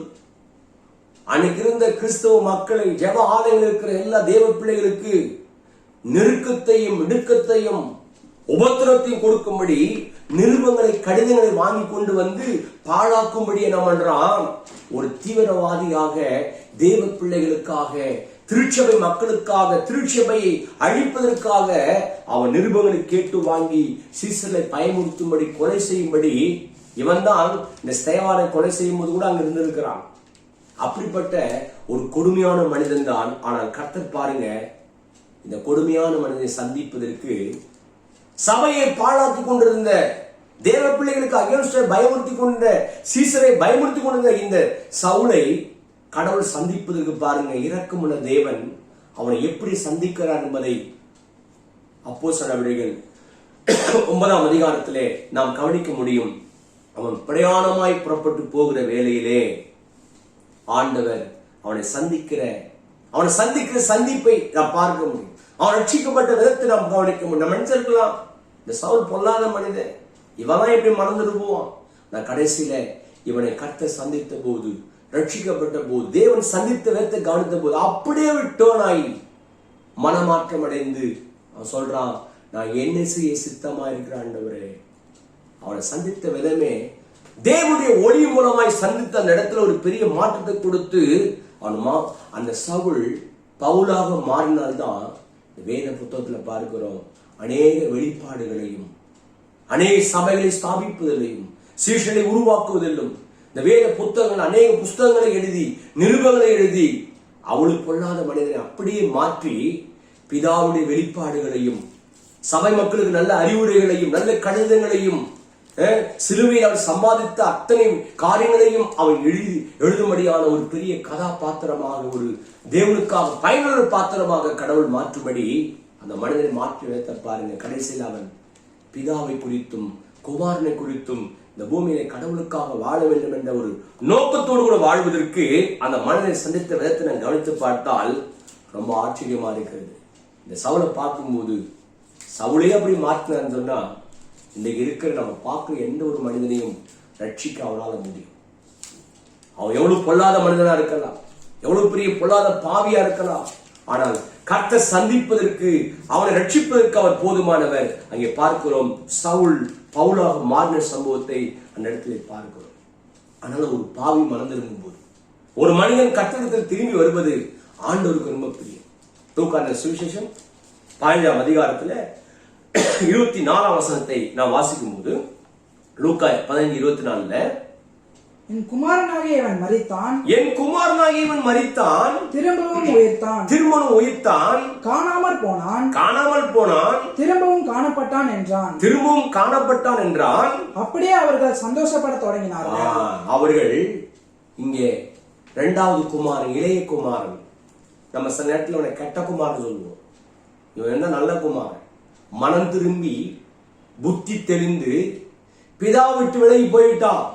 அன்னைக்கு இருந்த கிறிஸ்தவ மக்களை, ஜெப ஆலயங்கள் இருக்கிற எல்லா தேவ பிள்ளைகளுக்கு நெருக்கத்தையும் இடுக்கத்தையும் உபத்திரத்தையும் கொடுக்கும்படி நிருபங்களை, கடிதங்களை வாங்கி கொண்டு வந்து பாழாக்கும்படி என்ன பண்றான்? ஒரு தீவிரவாதியாக தேவ பிள்ளைகளுக்காக, திருச்சபை மக்களுக்காக, திருச்சபையை அழிப்பதற்காக அவன் நிருபங்களை கேட்டு வாங்கி சீசர்களை பயமுறுத்தும்படி, கொலை செய்யும்படி, இவன் தான் இந்த ஸ்தேவானை கொலை செய்யும் போது கூட அங்க இருந்திருக்கிறான். அப்படிப்பட்ட ஒரு கொடுமையான மனிதன் தான். ஆனால் கர்த்தர் பாருங்க, இந்த கொடுமையான மனிதனை சந்திப்பதற்கு சபையை பாழாக்கி கொண்டிருந்த தேவ பிள்ளைகளுக்கு அகேன்ஸ்டை பயமுறுத்தி கொண்ட சீசரை பயமுறுத்தி கொண்டிருந்த இந்த சவுலை கடவுள் சந்திப்பதற்கு பாருங்க, இரக்கமுள்ள தேவன் அவனை எப்படி சந்திக்கிறார் என்பதை அப்போஸ்தலர் நடவடிக்கைகள் 9ஆம் அதிகாரத்திலே நாம் கவனிக்க முடியும். அவன் பிரயாணமாய் புறப்பட்டு போகிற வேளையிலே ஆண்டவர் அவனை சந்திக்கிற சந்திப்பை நாம் பார்க்க முடியும். அவன் ரட்சிக்கப்பட்ட விதத்தை நாம் கவனிக்க முடியும். நம்ம நினைச்சிருக்கலாம், இந்த சவுல் பொல்லாத மனிதன், இவன் எப்படி மறந்துடுவான். நான் கடைசியில இவனை கர்த்தர் சந்தித்த போது, ரட்சிக்கப்பட்ட போது, தேவன் சந்தித்த விதத்தை கவனித்த போது அப்படியே டேர்ன் ஆகி மனமாற்றம் அடைந்து அவன் சொல்றான், நான் என்ன செய்ய சித்தமா இருக்கிற ஆண்டவரே. அவனை சந்தித்த விதமே தேவனுடைய ஒளி மூலமாய் சந்தித்த அந்த இடத்துல ஒரு பெரிய மாற்றத்தை கொடுத்து அந்த சவுல் பவுலாக மாறினால்தான் வேத புத்தகத்துல பார்க்கிறோம், அநேக வெளிப்பாடுகளையும், அநேக சபைகளை ஸ்தாபிப்பதிலையும், சீஷனை உருவாக்குவதிலும், இந்த வேத புத்தகங்கள் அநேக புஸ்தகங்களை எழுதி, நிருபங்களை எழுதி, அவளுக்கு பொல்லாத மனிதனை அப்படியே மாற்றி பிதாவுடைய வெளிப்பாடுகளையும், சபை மக்களுக்கு நல்ல அறிவுரைகளையும், நல்ல கடிதங்களையும், சிலுவையில் அவள் சம்பாதித்த அத்தனை காரியங்களையும் அவள் எழுதும்படியான ஒரு பெரிய கதாபாத்திரமாக, ஒரு தேவனுக்காக பயனுள்ள பாத்திரமாக கடவுள் மாற்றும்படி அந்த மனிதனை மாற்றி வைத்த பாருங்க. கடைசியில் அவன் பிதாவை குறித்தும் குமாரனை குறித்தும் இந்த பூமியில கடவுளுக்காக வாழ வேண்டும் என்ற ஒரு நோக்கத்தோடு கூட வாழ்வதற்கு அந்த மனிதனை சந்தித்த விதத்தை நான் கவனித்து பார்த்தால் ரொம்ப ஆச்சரியமா இருக்கிறது. இந்த சவுலை பார்க்கும்போது சவுளே அப்படி மாற்றினான்னு சொன்னா, இன்னைக்கு இருக்கிற நம்ம பார்க்கிற எந்த ஒரு மனிதனையும் ரட்சிக்க அவனால முடியும். அவன் எவ்வளவு பொல்லாத மனிதனா இருக்கலாம், எவ்வளவு பெரிய பொல்லாத பாவியா இருக்கலாம், ஆனால் கர்த்தர் சந்திப்பதற்கு, அவனை ரட்சிப்பதற்கு அவர் போதுமானவர். அங்கே பார்க்கிறோம், சவுல் பவுலாக மாறின சம்பவத்தை அந்த இடத்துல பார்க்கிறோம். ஆனால் ஒரு பாவி மனம் திரும்பும் போது, ஒரு மனிதன் கர்த்தரிடத்தில் திரும்பி வருவது ஆண்டவருக்கு ரொம்ப பிரியம். லூக்கா சுவிசேஷம் 15ஆம் அதிகாரத்துல 24ஆம் வசனத்தை நாம் வாசிக்கும் போது, லூக்கா 15:24, என் குமாரனாகிய இவன் மரித்தான், திரும்பவும் உயிர்த்தான், காணாமல் போனான், திரும்பவும் காணப்பட்டான் என்றான். அப்படியே அவர்கள் சந்தோஷப்பட தொடங்கினார்கள். அவர்கள் இங்கே இரண்டாவது குமாரன், இளைய குமாரன், நம்ம சில நேரத்தில் அவனை கெட்ட குமாரன் சொல்லுவோம், இவன் என்ன நல்ல குமாரன், மனம் திரும்பி புத்தி தெளிந்து பிதா விட்டு விலகி போயிட்டான்.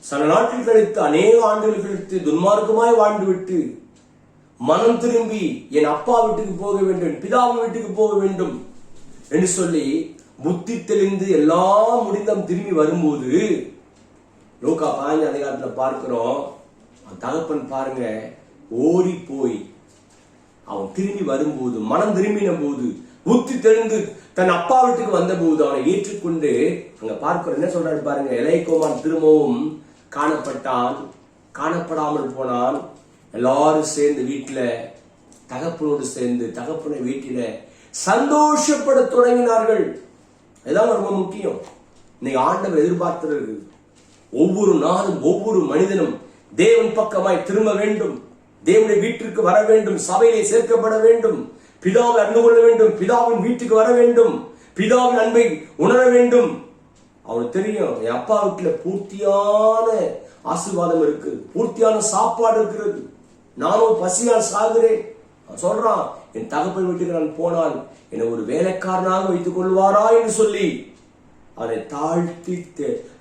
சில நாட்கள் கழித்து, அநேக ஆண்டுகள் கழித்து துன்மார்க்கமாய் வாழ்ந்து விட்டு மனம் திரும்பி என் அப்பா வீட்டுக்கு போக வேண்டும், பிதாவின் வீட்டுக்கு போக வேண்டும், என்று சொல்லி புத்தி தெளிந்து எல்லாம் முடிந்தம் திரும்பி வரும்போது லூக்கா 15 அதிகாரத்துல பார்க்கிறோம், தகப்பன் பாருங்க ஓடி போய் அவன் திரும்பி வரும்போது, மனம் திரும்பின போது, புத்தி தெளிந்து தன் அப்பா வீட்டுக்கு வந்த போது அவனை ஏற்றுக்கொண்டு அங்க பார்க்கிறோம். என்ன சொல்றாரு பாருங்க, இளையகுமாரன் திரும்பவும் காணப்பட்டான், காணப்படாமல் போனான். எல்லாரும் சேர்ந்து வீட்டுல தகப்பனோடு சேர்ந்து தகப்பனை வீட்டில சந்தோஷப்பட தொடங்கினார்கள். இதுதான் ரொம்ப முக்கியம். இன்னைக்கு ஆண்டவர் எதிர்பார்க்கிறது, ஒவ்வொரு நாளும் ஒவ்வொரு மனிதனும் தேவன் பக்கமாய் திரும்ப வேண்டும், தேவனுடைய வீட்டிற்கு வர வேண்டும், சபையிலே சேர்க்கப்பட வேண்டும், பிதாவை அறிந்து கொள்ள வேண்டும், பிதாவின் வீட்டுக்கு வர வேண்டும், பிதாவின் அன்பை உணர வேண்டும். அவனுக்கு தெரியும், என் அப்பா வீட்டுல பூர்த்தியான ஆசீர்வாதம் இருக்கு, பூர்த்தியான சாப்பாடு இருக்கிறது, நானும் பசியால் சாகுறேன். சொல்றான், என் தகப்பன் வீட்டுக்கு நான் போனால் என்னை ஒரு வேலைக்காரனாக வைத்துக் கொள்வாரா என்று சொல்லி அவனை தாழ்த்தி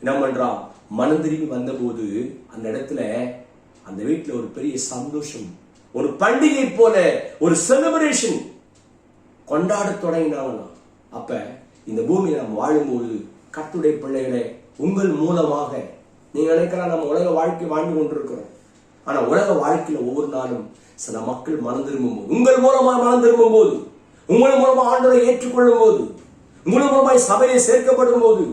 என்ன பண்றான், மனம் திரும்பி வந்த போது அந்த இடத்துல அந்த வீட்டுல ஒரு பெரிய சந்தோஷம், ஒரு பண்டிகை போல ஒரு செலிப்ரேஷன் கொண்டாட தொடங்கினாங்களாம். அப்ப இந்த பூமியில நம்ம வாழும்போது கர்த்தருடைய பிள்ளைகளே, உங்கள் மூலமாக நீங்க நினைக்கலாம் நம்ம உலக வாழ்க்கை வாழ்ந்து கொண்டிருக்கிறோம். ஆனா உலக வாழ்க்கையில ஒவ்வொரு நாளும் சில மக்கள் மனம் திரும்பும் போது, உங்கள் மூலமாக மனம் திரும்பும் போது, உங்கள் மூலமாக ஆண்டவரை ஏற்றுக்கொள்ளும் போது, உங்கள் மூலமாய் சபையை சேர்க்கப்படும் போது,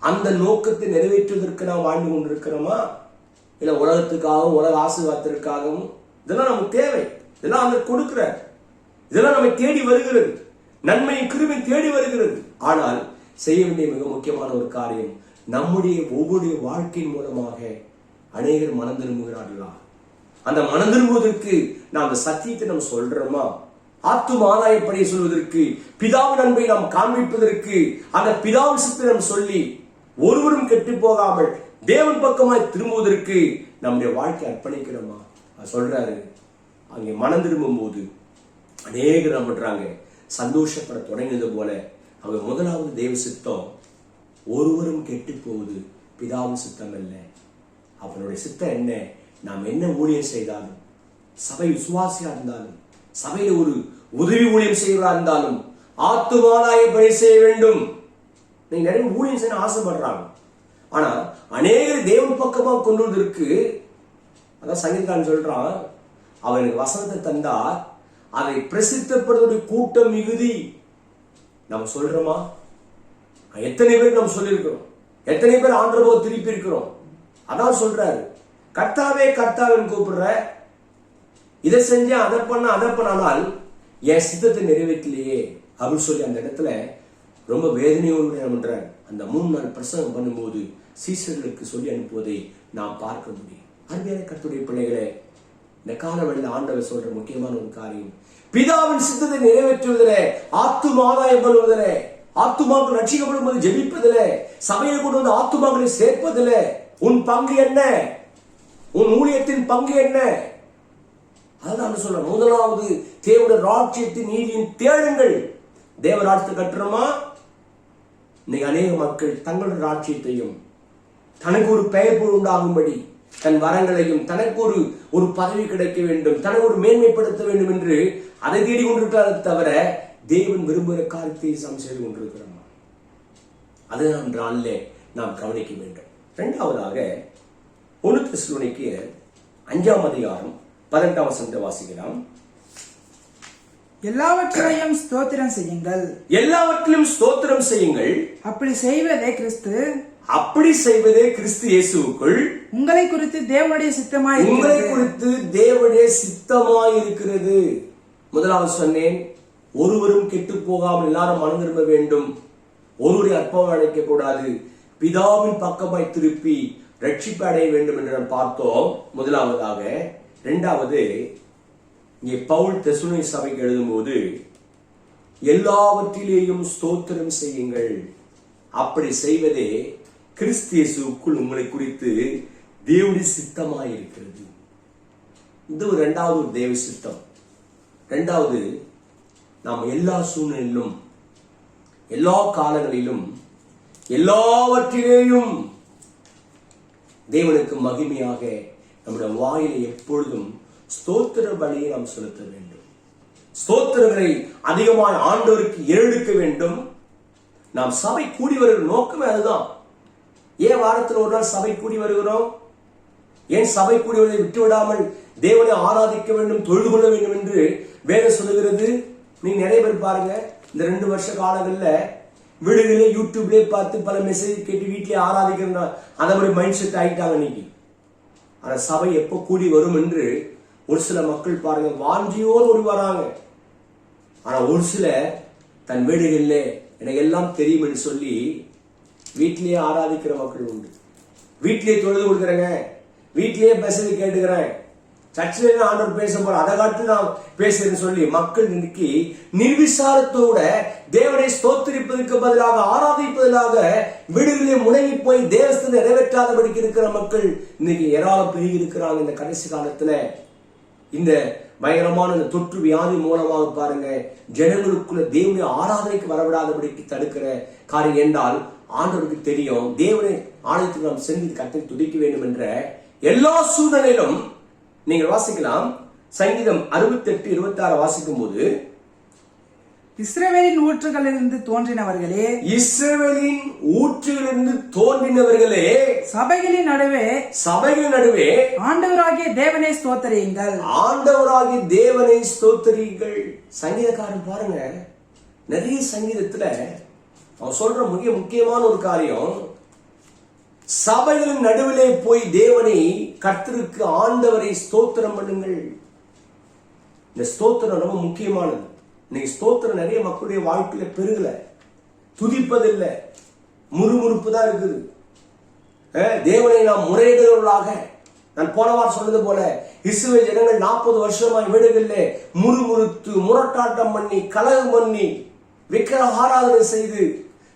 அந்த நோக்கத்தை நிறைவேற்றுவதற்கு நாம் வாழ்ந்து கொண்டிருக்கிறோமா, இல்ல உலகத்துக்காகவும் உலக ஆசீர்வாதத்திற்காகவும்? இதெல்லாம் நமக்கு தேவை, இதெல்லாம் அந்த கொடுக்கிற, இதெல்லாம் நம்மை தேடி வருகிறது, நன்மையின் கிருபை தேடி வருகிறது. ஆனால் செய்ய வேண்டிய மிக முக்கியமான ஒரு காரியம், நம்முடைய ஒவ்வொரு வாழ்க்கையின் மூலமாக அநேகர் மனம் திரும்புகிறார்களா? அந்த மனம் திரும்புவதற்கு நாம் அந்த சத்தியத்தை நாம் சொல்றோமா? ஆத்தும ஆதாயப்படியை சொல்வதற்கு, பிதாவின் அன்பை நாம் காண்பிப்பதற்கு, அந்த பிதாவின் சித்தத்தை நாம் சொல்லி ஒருவரும் கெட்டு போகாமல் தேவன் பக்கமாய் திரும்புவதற்கு நம்முடைய வாழ்க்கை அர்ப்பணிக்கிறோமா? சொல்றாரு, அங்கே மனம் திரும்பும் போது அநேகர் என்ன பண்றாங்க, சந்தோஷப்பட தொடங்கியது போல அவங்க முதலாவது தேவ சித்தம், ஒருவரும் கெட்டு போவது பிதாவின் சித்தம் அல்ல. அவனுடைய சித்தம் என்ன? நாம் என்ன ஊழியம் செய்தாலும், சபை விசுவாசியா இருந்தாலும், சபையில ஒரு உதவி ஊழியம் செய்வதா இருந்தாலும் ஆத்துமானாய பணி செய்ய வேண்டும். நீங்க நிறைய ஊழியம் செய்ய ஆசைப்படுறாங்க, ஆனா அநேகர் தேவன் பக்கமாக கொண்டு வந்திருக்கு. அதான் சங்கீதக்காரன் சொல்றான், அவனுக்கு வசனத்தை தந்தா அதை பிரசித்தப்படுவதற்கு கூட்டம் மிகுதி. நம்ம சொல்றோமா? எத்தனை பேர் நம்ம சொல்லியிருக்கிறோம், எத்தனை பேர் ஆண்டவரை திருப்பி இருக்கிறோம்? அதான் சொல்றாரு, கர்த்தாவே கர்த்தாவின் கூப்பிடுற, இதை செஞ்சா அதை பண்ணால் என் சித்தத்தை நிறைவேற்றலையே அப்படின்னு சொல்லி அந்த இடத்துல ரொம்ப வேதனையோடு என்ன பண்றாரு, அந்த 3 நாள் பிரசங்கம் பண்ணும்போது சீசர்களுக்கு சொல்லி அனுப்புவதை நாம் பார்க்க முடியும். அருமையான கர்த்தருடைய பிள்ளைகளே, இந்த காலவெளியில் ஆண்டவர் சொல்ற முக்கியமான ஒரு காரியம், பிதாவின் சித்தத்தை நிறைவேற்றுவதிலே, ஆத்தும ஆதாயம் பண்ணுவதிலே, ஆத்துமாக்கள் ரட்சிக்கப்படும் போது ஜெபிப்பதிலே, சபையை கொண்டு வந்து ஆத்துமாக்களை சேர்ப்பதிலே உன் பங்கு என்ன? உன் ஊழியத்தின் பங்கு என்ன? அதான் சொல்ற, முதலாவது தேவனுடைய ராஜ்யத்தின் நீதியின் தேடுங்கள். தேவ ராஜ்யத்தை கட்டுறோமா? இன்னைக்கு அநேக மக்கள் தங்களுடைய ராஜ்யத்தையும், தனக்கு ஒரு பெயர் புகழ் உண்டாகும்படி, தன் வரங்களையும், தனக்கு ஒரு பதவி கிடைக்க வேண்டும், தனக்கு ஒரு மேன்மைப்படுத்த வேண்டும் என்று அதை தேடி கொண்டிருக்கிறாரே தவிர தேவன் விரும்புகிற காரியத்தை செய்து கொண்டிருக்கிறோமா? அதை நாம் கவனிக்க வேண்டும். இரண்டாவதாக 1 தெசலோனிக்கேயர் 5ஆம் அதிகாரம் 18ஆம் வசனத்தை வாசிக்கலாம். எல்லாவற்றையும் ஸ்தோத்திரம் செய்யுங்கள், எல்லாவற்றிலும் ஸ்தோத்திரம் செய்யுங்கள், அப்படி செய்வதே கிறிஸ்து, அப்படி செய்வதே கிறிஸ்து இயேசுவுக்குள் உங்களை குறித்து தேவனுடைய சித்தமாய் உங்களை குறித்து தேவனுடைய சித்தமாய் இருக்கிறது. முதலாவது சொன்னேன், ஒருவரும் கெட்டு போகாமல் எல்லாரும் மனம் திரும்ப வேண்டும், ஒருவரை அற்பம் அழைக்க கூடாது, பிதாவின் பக்கமாய் திருப்பி ரட்சிப்பு அடைய வேண்டும் என்று நாம் பார்த்தோம் முதலாவதாக. இரண்டாவது, இங்கே பவுல் தெசலோனிக்கே சபைக்கு எழுதும்போது எல்லாவற்றிலேயும் ஸ்தோத்திரம் செய்யுங்கள், அப்படி செய்வதே கிறிஸ்து இயேசுவுக்குள் உங்களை குறித்து தேவனுடைய சித்தமாய் இருக்கிறது. இது இரண்டாவது தேவ சித்தம். இரண்டாவது, நாம் எல்லா சூழ்நிலையிலும், எல்லா காலங்களிலும், எல்லாவற்றிலேயும் தேவனுக்கு மகிமையாக நம்முடைய வாயிலை எப்பொழுதும் ஸ்தோத்திர பலியை நாம் செலுத்த வேண்டும். ஸ்தோத்திரங்களை அதிகமாய் ஆண்டவருக்கு ஏறெடுக்க வேண்டும். நாம் சபை கூடி வருகிற நோக்கமே அதுதான். ஏன் வாரத்தில் ஒரு நாள் சபை கூடி வருகிறோம்? ஏன் சபை கூடி வருவதை விட்டுவிடாமல் தேவனை ஆராதிக்க வேண்டும், தொழுது கொள்ள வேண்டும் என்று வேதம் சொல்லுகிறது. நீங்க நிறைய பேர் பாருங்க, இந்த 2 வருஷ காலங்களில் வீடுகளே யூடியூப்லேயே பார்த்து பல மெசேஜ் கேட்டு வீட்டிலே ஆராதிக்கிறா அந்த மாதிரி மைண்ட் செட் ஆகிட்டாங்க இன்னைக்கு. ஆனா சபை எப்போ கூடி வரும் என்று ஒரு சில மக்கள் பாருங்க வாஞ்சியோடு ஓடி வராங்க. ஆனா ஒரு சில தன் வீடுகளில் எனக்கு எல்லாம் தெரியும் என்று சொல்லி வீட்டிலேயே ஆராதிக்கிற மக்கள் உண்டு. வீட்டிலேயே தொழுது கொடுக்குறேங்க, வீட்டிலேயே மெசேஜ் கேட்டுக்கிறேன், சர்ச்சில் ஆண்டவர் பேச போற அதை காட்டு நான் பேசுறேன்னு சொல்லி மக்கள் இன்னைக்கு நிர்விசாரத்தோட தேவனை ஸ்தோத்திரிப்பதற்கு பதிலாக ஆராதிப்பதற்காக வீடுகளிலே முடங்கி போய் தேவஸ்தை நிறைவேற்றாதபடிக்கு இருக்கிற மக்கள் இன்னைக்கு ஏராளம் பெருகி இருக்கிறாங்க. இந்த கடைசி காலத்துல இந்த பயங்கரமான இந்த தொற்று வியாதி மூலமாக பாருங்க ஜனங்களுக்குள்ள தேவனை ஆராதனைக்கு வரவிடாதபடிக்கு தடுக்கிற காரியம் என்றால் ஆண்டவருக்கு தெரியும். தேவனை ஆலயத்துக்கு நாம் சென்று கர்த்தரை துதிக்க வேண்டும் என்ற எல்லா சூழ்நிலையிலும் நீங்கள் வாசிக்கலாம். சங்கீதம் 68:26 வாசிக்கும் போது, இஸ்ரவேலின் ஊற்றுகளிலிருந்து தோன்றினவர்களே, இஸ்ரவேலின் ஊற்றுகளிலிருந்து தோன்றினவர்களே, சபைகளின் நடுவே ஆண்டவராகிய தேவனை ஸ்தோத்திரியுங்கள், ஆண்டவராகிய தேவனை ஸ்தோத்திரியுங்கள். சங்கீதக்காரன் பாருங்க, நிறைய சங்கீதத்துல அவன் சொல்ற முக்கியமான ஒரு காரியம், சபைகளின் நடுவிலே போய் தேவனை கர்த்தருக்கு ஆண்டவரை ஸ்தோத்திரம் பண்ணுங்கள். இந்த ஸ்தோத்திரம் ரொம்ப முக்கியமானது. இன்னைக்கு ஸ்தோத்திரம் நிறைய மக்களுடைய வாழ்க்கையில பெருகல, துதிப்பதில்லை, முறுமுறுப்பு தான் இருக்குது. தேவனை நாம் முறையிடுவர்களாக, நான் போன வாரம் சொன்னது போல இஸ்ரவேல் ஜனங்கள் 40 வருஷமாய் வீடுகளிலே முறுமுறுத்து முரட்டாட்டம் பண்ணி கலகம் பண்ணி விக்கிரக ஆராதனை செய்து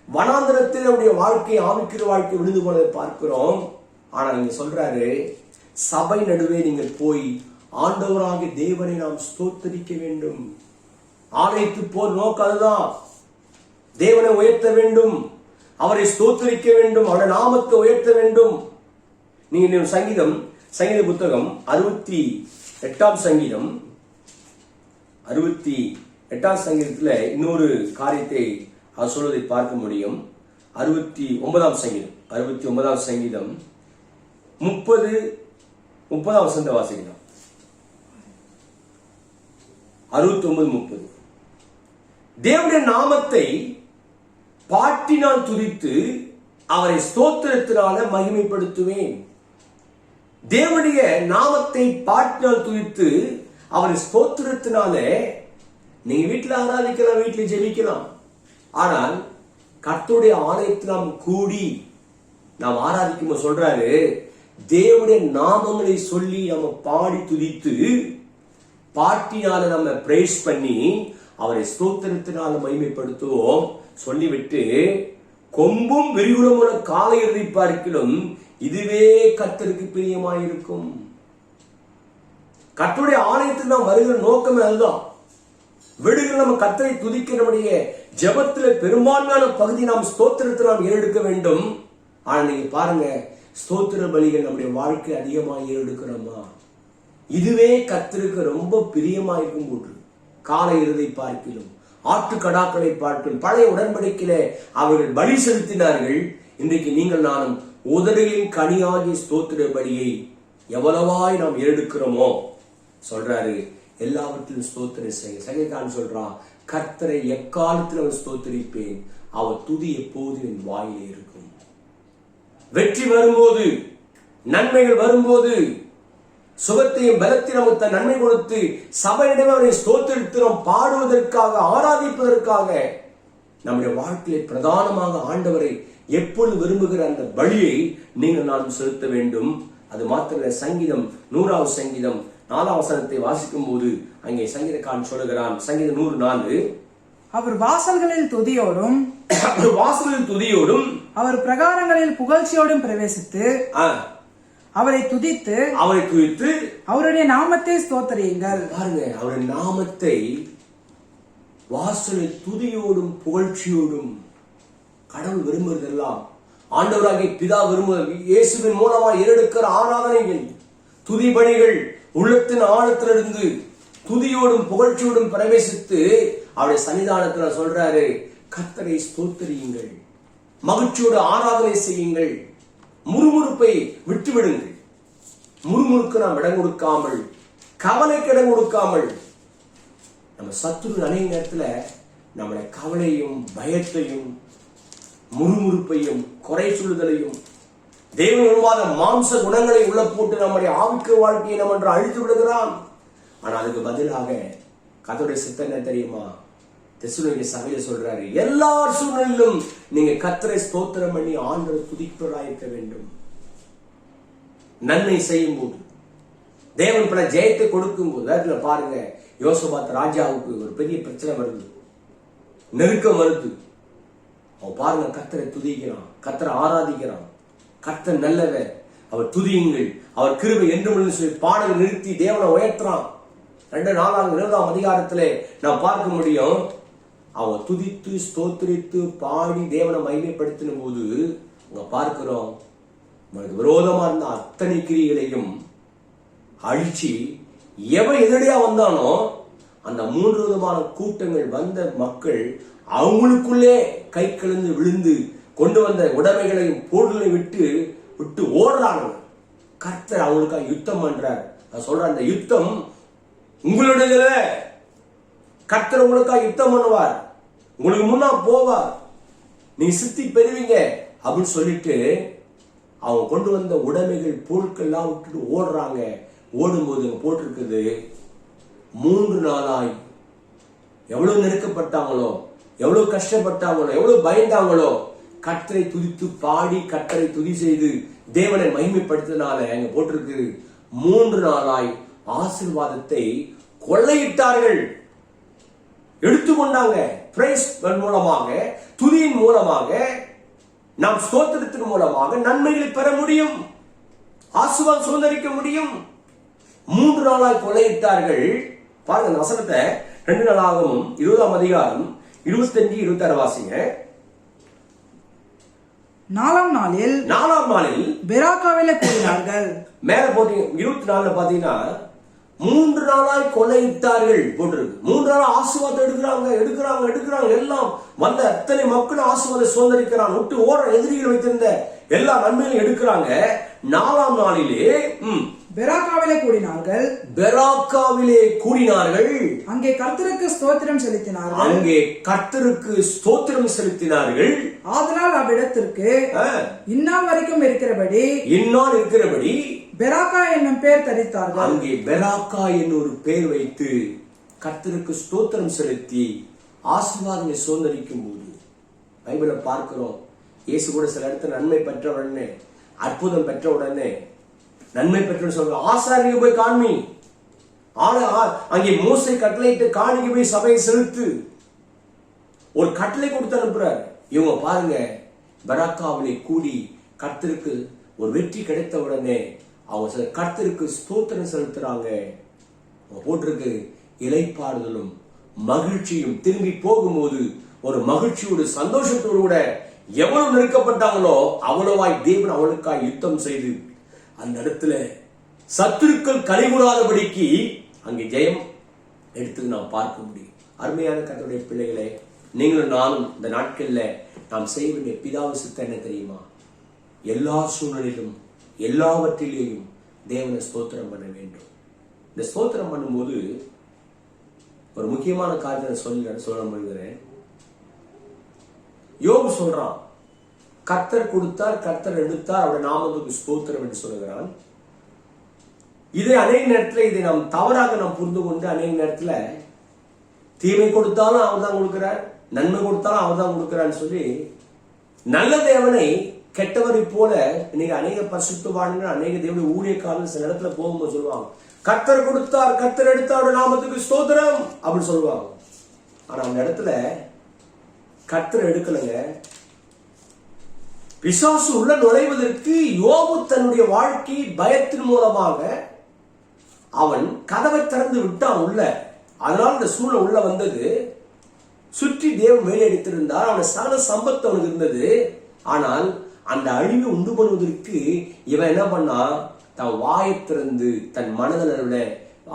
வனாந்திரத்தில் நம்முடைய வாழ்க்கை ஆவிக்கிற வாழ்க்கை விழுந்து போனதை பார்க்கிறோம். ஆனா நீங்க சொல்றாரு, சபை நடுவே நீங்கள் போய் ஆண்டவராகிய தேவனை நாம் ஸ்தோத்தரிக்க வேண்டும். ஆலயத்து போர் நோக்கம் அதுதான். தேவனை உயர்த்த வேண்டும், அவரை ஸ்தோத்தரிக்க வேண்டும், அவருடைய நாமத்தை உயர்த்த வேண்டும். நீங்க சங்கீத புத்தகம் 68 சங்கீதம் 68 சங்கீதத்துல இன்னொரு காரியத்தை அவர் சொல்வதை பார்க்க முடியும். 69 சங்கீதம் 30 வசனத்தை வாசிக்கலாம். 69:30 தேவனுடைய நாமத்தை பாட்டினால் துதித்து அவரை ஸ்தோத்திரத்தினால மகிமைப்படுத்துவேன். தேவனுடைய நாமத்தை பாட்டினால் துதித்து அவரை ஸ்தோத்திரத்தினால நீங்க வீட்டுல ஆராதிக்கலாம், வீட்டுல ஜெபிக்கலாம். ஆனால் கர்த்தருடைய ஆலயத்தில் நாம் கூடி நாம் ஆராதிக்கும் சொல்றாரு, தேவனுடைய நாமங்களை சொல்லி நம்ம பாடி துதித்து பாட்டினால நம்ம பிரைஸ் பண்ணி அவரை ஸ்தோத்திரத்தினால மகிமைப்படுத்துவோம் சொல்லிவிட்டு, கொம்பும் விரிகுளமுள்ள காலை இறுதி பார்க்கிலும் இதுவே கர்த்தருக்கு பிரியமாயிருக்கும். கர்த்தருடைய ஆலயத்தில் நாம் வருகிற நோக்கமே அதுதான். வீடுகள் நம்ம கர்த்தரை துதிக்க நம்முடைய ஜெபத்துல பெரும்பான்மையான பகுதி நாம் ஸ்தோத்திரத்தை நாம் ஏறெடுக்க வேண்டும். ஆனா நீங்க பாருங்க, ஸ்தோத்திர பலிகள் நம்முடைய வாழ்க்கை அதிகமாக ஏறெடுக்கிறோமா? இதுவே கர்த்தருக்கு ரொம்ப பிரியமாயிருக்கும் போது காலை இறுதி பார்க்கிலும் ஆட்டு கடாக்களை பார்க்கிலும் பழைய உடன்படிக்கையிலே அவர்கள் பலி செலுத்தினார்கள். இன்றைக்கு நீங்கள் நானும் உதடுகளின் கனியாகிய ஸ்தோத்திர பலியை எவ்வளவாய் நாம் ஏறெடுக்கிறோமோ சொல்றாரு, எல்லாவற்றிலும் ஸ்தோத்திரம் செய்ய. சங்கீதக்காரன் சொல்றான், கர்த்தரை எக்காலத்தில் அவன் ஸ்தோத்திரிப்பேன், அவர் துதி எப்போது என் வாயிலே இருக்கும். வெற்றி வரும்போது, நன்மைகள் வரும்போது, சுகத்தையும் பலத்தையும் நமக்கு நன்மை கொடுத்து சபையிடமே அவரை ஸ்தோத்திரிக்கிறோம், பாடுவதற்காக ஆராதிப்பதற்காக நம்முடைய வாழ்க்கையை பிரதானமாக ஆண்டவரை எப்பொழுது விரும்புகிற அந்த பலியை நீங்கள் நான் செலுத்த வேண்டும். அது மாத்திர சங்கீதம் 100 சங்கீதம் 4 வசனத்தை வாசிக்கும் போது அங்கே சங்கீதக்காரன் சொல்லுகிறான், சங்கீதம் 104, அவர் வாசல்களில் துதியோடும் அவர் பிரகாரங்களில் புகழ்ச்சியோடும் பிரவேசித்து அவரை துதித்து அவருடைய நாமத்தை ஸ்தோத்திரியுங்கள். பாருங்க, அவருடைய நாமத்தை வாசலில் துதியோடும் புகழ்ச்சியோடும் கடவுள் விரும்புவதெல்லாம் ஆண்டவராகிய பிதா விரும்புவது. இயேசுவின் மூலமா ஏறெடுக்கிற ஆராதனைகள், துதிபணிகள் உள்ளத்தின் ஆழத்திலிருந்து துதியோடும் புகழ்ச்சியோடும் பிரவேசித்து அவருடைய சன்னிதானத்துல சொல்றாரு, கர்த்தரை ஸ்தோத்திரியுங்கள், மகிழ்ச்சியோடு ஆராதனை செய்யுங்கள், முறுமுறுப்பை விட்டுவிடுங்கள். முறுமுறுக்கு நாம் இடம் கொடுக்காமல், கவலைக்கு இடம் கொடுக்காமல், நம்ம சத்துரு அநேக நேரத்துல நம்மளை கவலையும் பயத்தையும் முறுமுறுப்பையும் குறை சொல்லுதலையும் தேவன் விரும்பாத மாம்ச குணங்களை உள்ள போட்டு நம்முடைய ஆவிக்கு வாழ்க்கையை நம்ம என்று அழித்து விடுகிறான். ஆனா அதுக்கு பதிலாக கர்த்தருடைய சித்தம் என்ன தெரியுமா? தெசலோனிக்கே சபையில சொல்றாரு, எல்லா சூழ்நிலையிலும் நீங்க கர்த்தரை ஸ்தோத்திரம் பண்ணி ஆண்டவரை துதிப்பவராயிருக்க வேண்டும். நன்மை செய்யும் போது, தேவன் பல ஜெயத்தை கொடுக்கும் போது, அதுல பாருங்க, யோசபாத் ராஜாவுக்கு ஒரு பெரிய பிரச்சனை வருது, நெருக்கம் வருது. அவன் பாருங்க, கர்த்தரை துதிக்கிறான், கர்த்தரை ஆராதிக்கிறான், கர்த்தர் நல்லவர், அவர் துதியுங்கள், அவர் கிருபை என்றும் சொல்லி பாடலை நிறுத்தி தேவனை உயர்த்துறான். 2 அதிகாரத்திலே நாம் பார்க்க முடியும். அவன் துதித்து ஸ்தோத்திரித்து பாடி தேவனை மகிமைப்படுத்தின போது அங்க பார்க்கிறோம், விரோதமா இருந்த அத்தனை கிரியைகளையும் அழிச்சு எவன் எதிரடியா வந்தானோ அந்த 3 விதமான கூட்டங்கள் வந்த மக்கள் அவங்களுக்குள்ளே கை கலந்து விழுந்து கொண்டு வந்த உடைமைகளையும் பொருளை விட்டு ஓடுறாங்க. கர்த்தர் அவங்களுக்காக யுத்தம் பண்றார். நான் சொல்றேன், அந்த யுத்தம் உங்களுடைய, கர்த்தர் உங்களுக்காக யுத்தம் பண்ணுவார், உங்களுக்கு முன்னா போவார், நீங்க சித்தி பெறுவீங்க அப்படின்னு சொல்லிட்டு அவங்க கொண்டு வந்த உடைமைகள் பொருட்கள்லாம் விட்டுட்டு ஓடுறாங்க. ஓடும்போது போட்டிருக்குது, 3 நாளாய் எவ்வளவு நெருக்கப்பட்டாங்களோ, எவ்வளவு கஷ்டப்பட்டாங்களோ, எவ்வளவு பயந்தாங்களோ, கர்த்தரை துதித்து பாடி கர்த்தரை துதி செய்து தேவனை மகிமைப்படுத்தினால அங்க போட்டிருக்கு, 3 நாளாய் ஆசீர்வாதத்தை கொள்ளையிட்டார்கள், எடுத்துக்கொண்டாங்க. பிரைஸ் மூலமாக, துதியின் மூலமாக, நாம் ஸ்தோத்திரத்தின் மூலமாக நன்மைகளை பெற முடியும், ஆசீர்வாதம் சுதந்திரிக்க முடியும். 3 நாளாய் கொள்ளையிட்டார்கள். பாருங்க வசனத்தை 2 நாளாகவும் 20 அதிகாரம் 25-26 வாசிங்க. 4ஆம் நாளில் பெராக்காவிலே கூடினார்கள். மேல போட்டீங்க 24 பாத்தீங்கன்னா 3 நாளாய் கொள்ளையிட்டார்கள் போட்டிருக்கு. 3 நாள் ஆசீர்வாதம் எடுக்கிறாங்க எல்லாம் வந்த அத்தனை மக்கள் ஆசீர்வாதம் சுதந்திரிக்கிறான், விட்டு ஓர எதிரிகள் வைத்திருந்த எல்லா நன்மையும் எடுக்கிறாங்க. 4ஆம் நாளிலே பெராக்காவிலே கூடினார்கள். அங்கே கர்த்தருக்கு ஸ்தோத்திரம் செலுத்தினார்கள். ஆதலால் அவ்விடத்திற்கு இந்நாள் வரைக்கும் இருக்கிறபடி பெராக்கா என்னும் பேர் தரித்தார்கள். அங்கே பெராக்கா என்னொரு பேர் வைத்து கர்த்தருக்கு ஸ்தோத்திரம் செலுத்தி ஆசீர்வாதங்களை சுதந்திரிக்கும் போது பைபிளை பார்க்கிறோம். இயேசு கூட சில இடத்துல நன்மை பெற்ற உடனே, அற்புதம் பெற்ற உடனே, நன்மை பெற்ற சொல்ற ஆசாரியை போய் காண்மி, அங்கே மோசே கட்டளையிட்டு காணிக்கு போய் சபையை செலுத்து, ஒரு கட்டளை கொடுத்து அனுப்புறாரு. இவங்க பாருங்க, பெராக்காவிலே கூடி கர்த்தருக்கு ஒரு வெற்றி கிடைத்த உடனே அவங்க கர்த்தருக்கு ஸ்தோத்திரம் செலுத்துறாங்க. போட்டிருக்கு, இளைப்பாறுதலும் மகிழ்ச்சியும். திரும்பி போகும்போது ஒரு மகிழ்ச்சியோடு சந்தோஷத்தோடு கூட எவ்வளவு நெருக்கப்பட்டாங்களோ அவ்வளவாய் தேவன் அவளுக்காய் யுத்தம் செய்து அந்த இடத்துல சத்துருக்கள் கலிகூடாதபடிக்கு அங்கே ஜெயம் எடுத்து நாம் பார்க்க முடியும். அருமையான கர்த்தருடைய பிள்ளைகளே, நீங்களும் நானும் இந்த நாட்கள்ல நாம் செய்ய வேண்டிய பிதாவு சித்தம் என்ன தெரியுமா? எல்லா சூழ்நிலையிலும் எல்லாவற்றிலேயும் தேவனை ஸ்தோத்திரம் பண்ண வேண்டும். இந்த ஸ்தோத்திரம் பண்ணும்போது ஒரு முக்கியமான காரியத்தை சொல்ல முடிகிறேன். யோபு சொல்றான், கர்த்தர் கொடுத்தார், கர்த்தர் எடுத்தார், அவருடைய நாமத்துக்கு ஸ்தோத்திரம் என்று சொல்லுகிறான். இதை அநேக நேரத்தில் இதை நாம் தவறாக நாம் புரிந்து கொண்டு அநேக நேரத்தில் தீமை கொடுத்தாலும் அவர் தான் கொடுக்கிறார், நன்மை கொடுத்தாலும் அவர் தான் கொடுக்கிறான்னு சொல்லி நல்ல தேவனை கெட்டவரை போல இன்னைக்கு அநேக பரிசுத்தவான்கள் அநேக தேவனுடைய ஊழியக்காரர்கள் சில இடத்துல போகும்போது சொல்லுவாங்க, கர்த்தர் கொடுத்தார், கர்த்தர் எடுத்தார், அவருடைய நாமத்துக்கு ஸ்தோத்திரம் அப்படின்னு சொல்லுவாங்க. ஆனா அந்த இடத்துல கர்த்தர் எடுக்கலங்க. பிசாசு உள்ள நுழைவதற்கு யோபு தன்னுடைய வாழ்க்கை பயத்தின் மூலமாக அவன் கதவை திறந்து விட்டான் உள்ள. அதனால இந்த சூழல் உள்ள வந்தது. சுற்றி தேவன் வேலையடித்திருந்தார், அவன் சகல சம்பத்து அவனுக்கு இருந்தது. ஆனால் அந்த அழிவை உண்டு பண்ணுவதற்கு இவன் என்ன பண்ணா, தன் வாயை திறந்து தன் மனதில்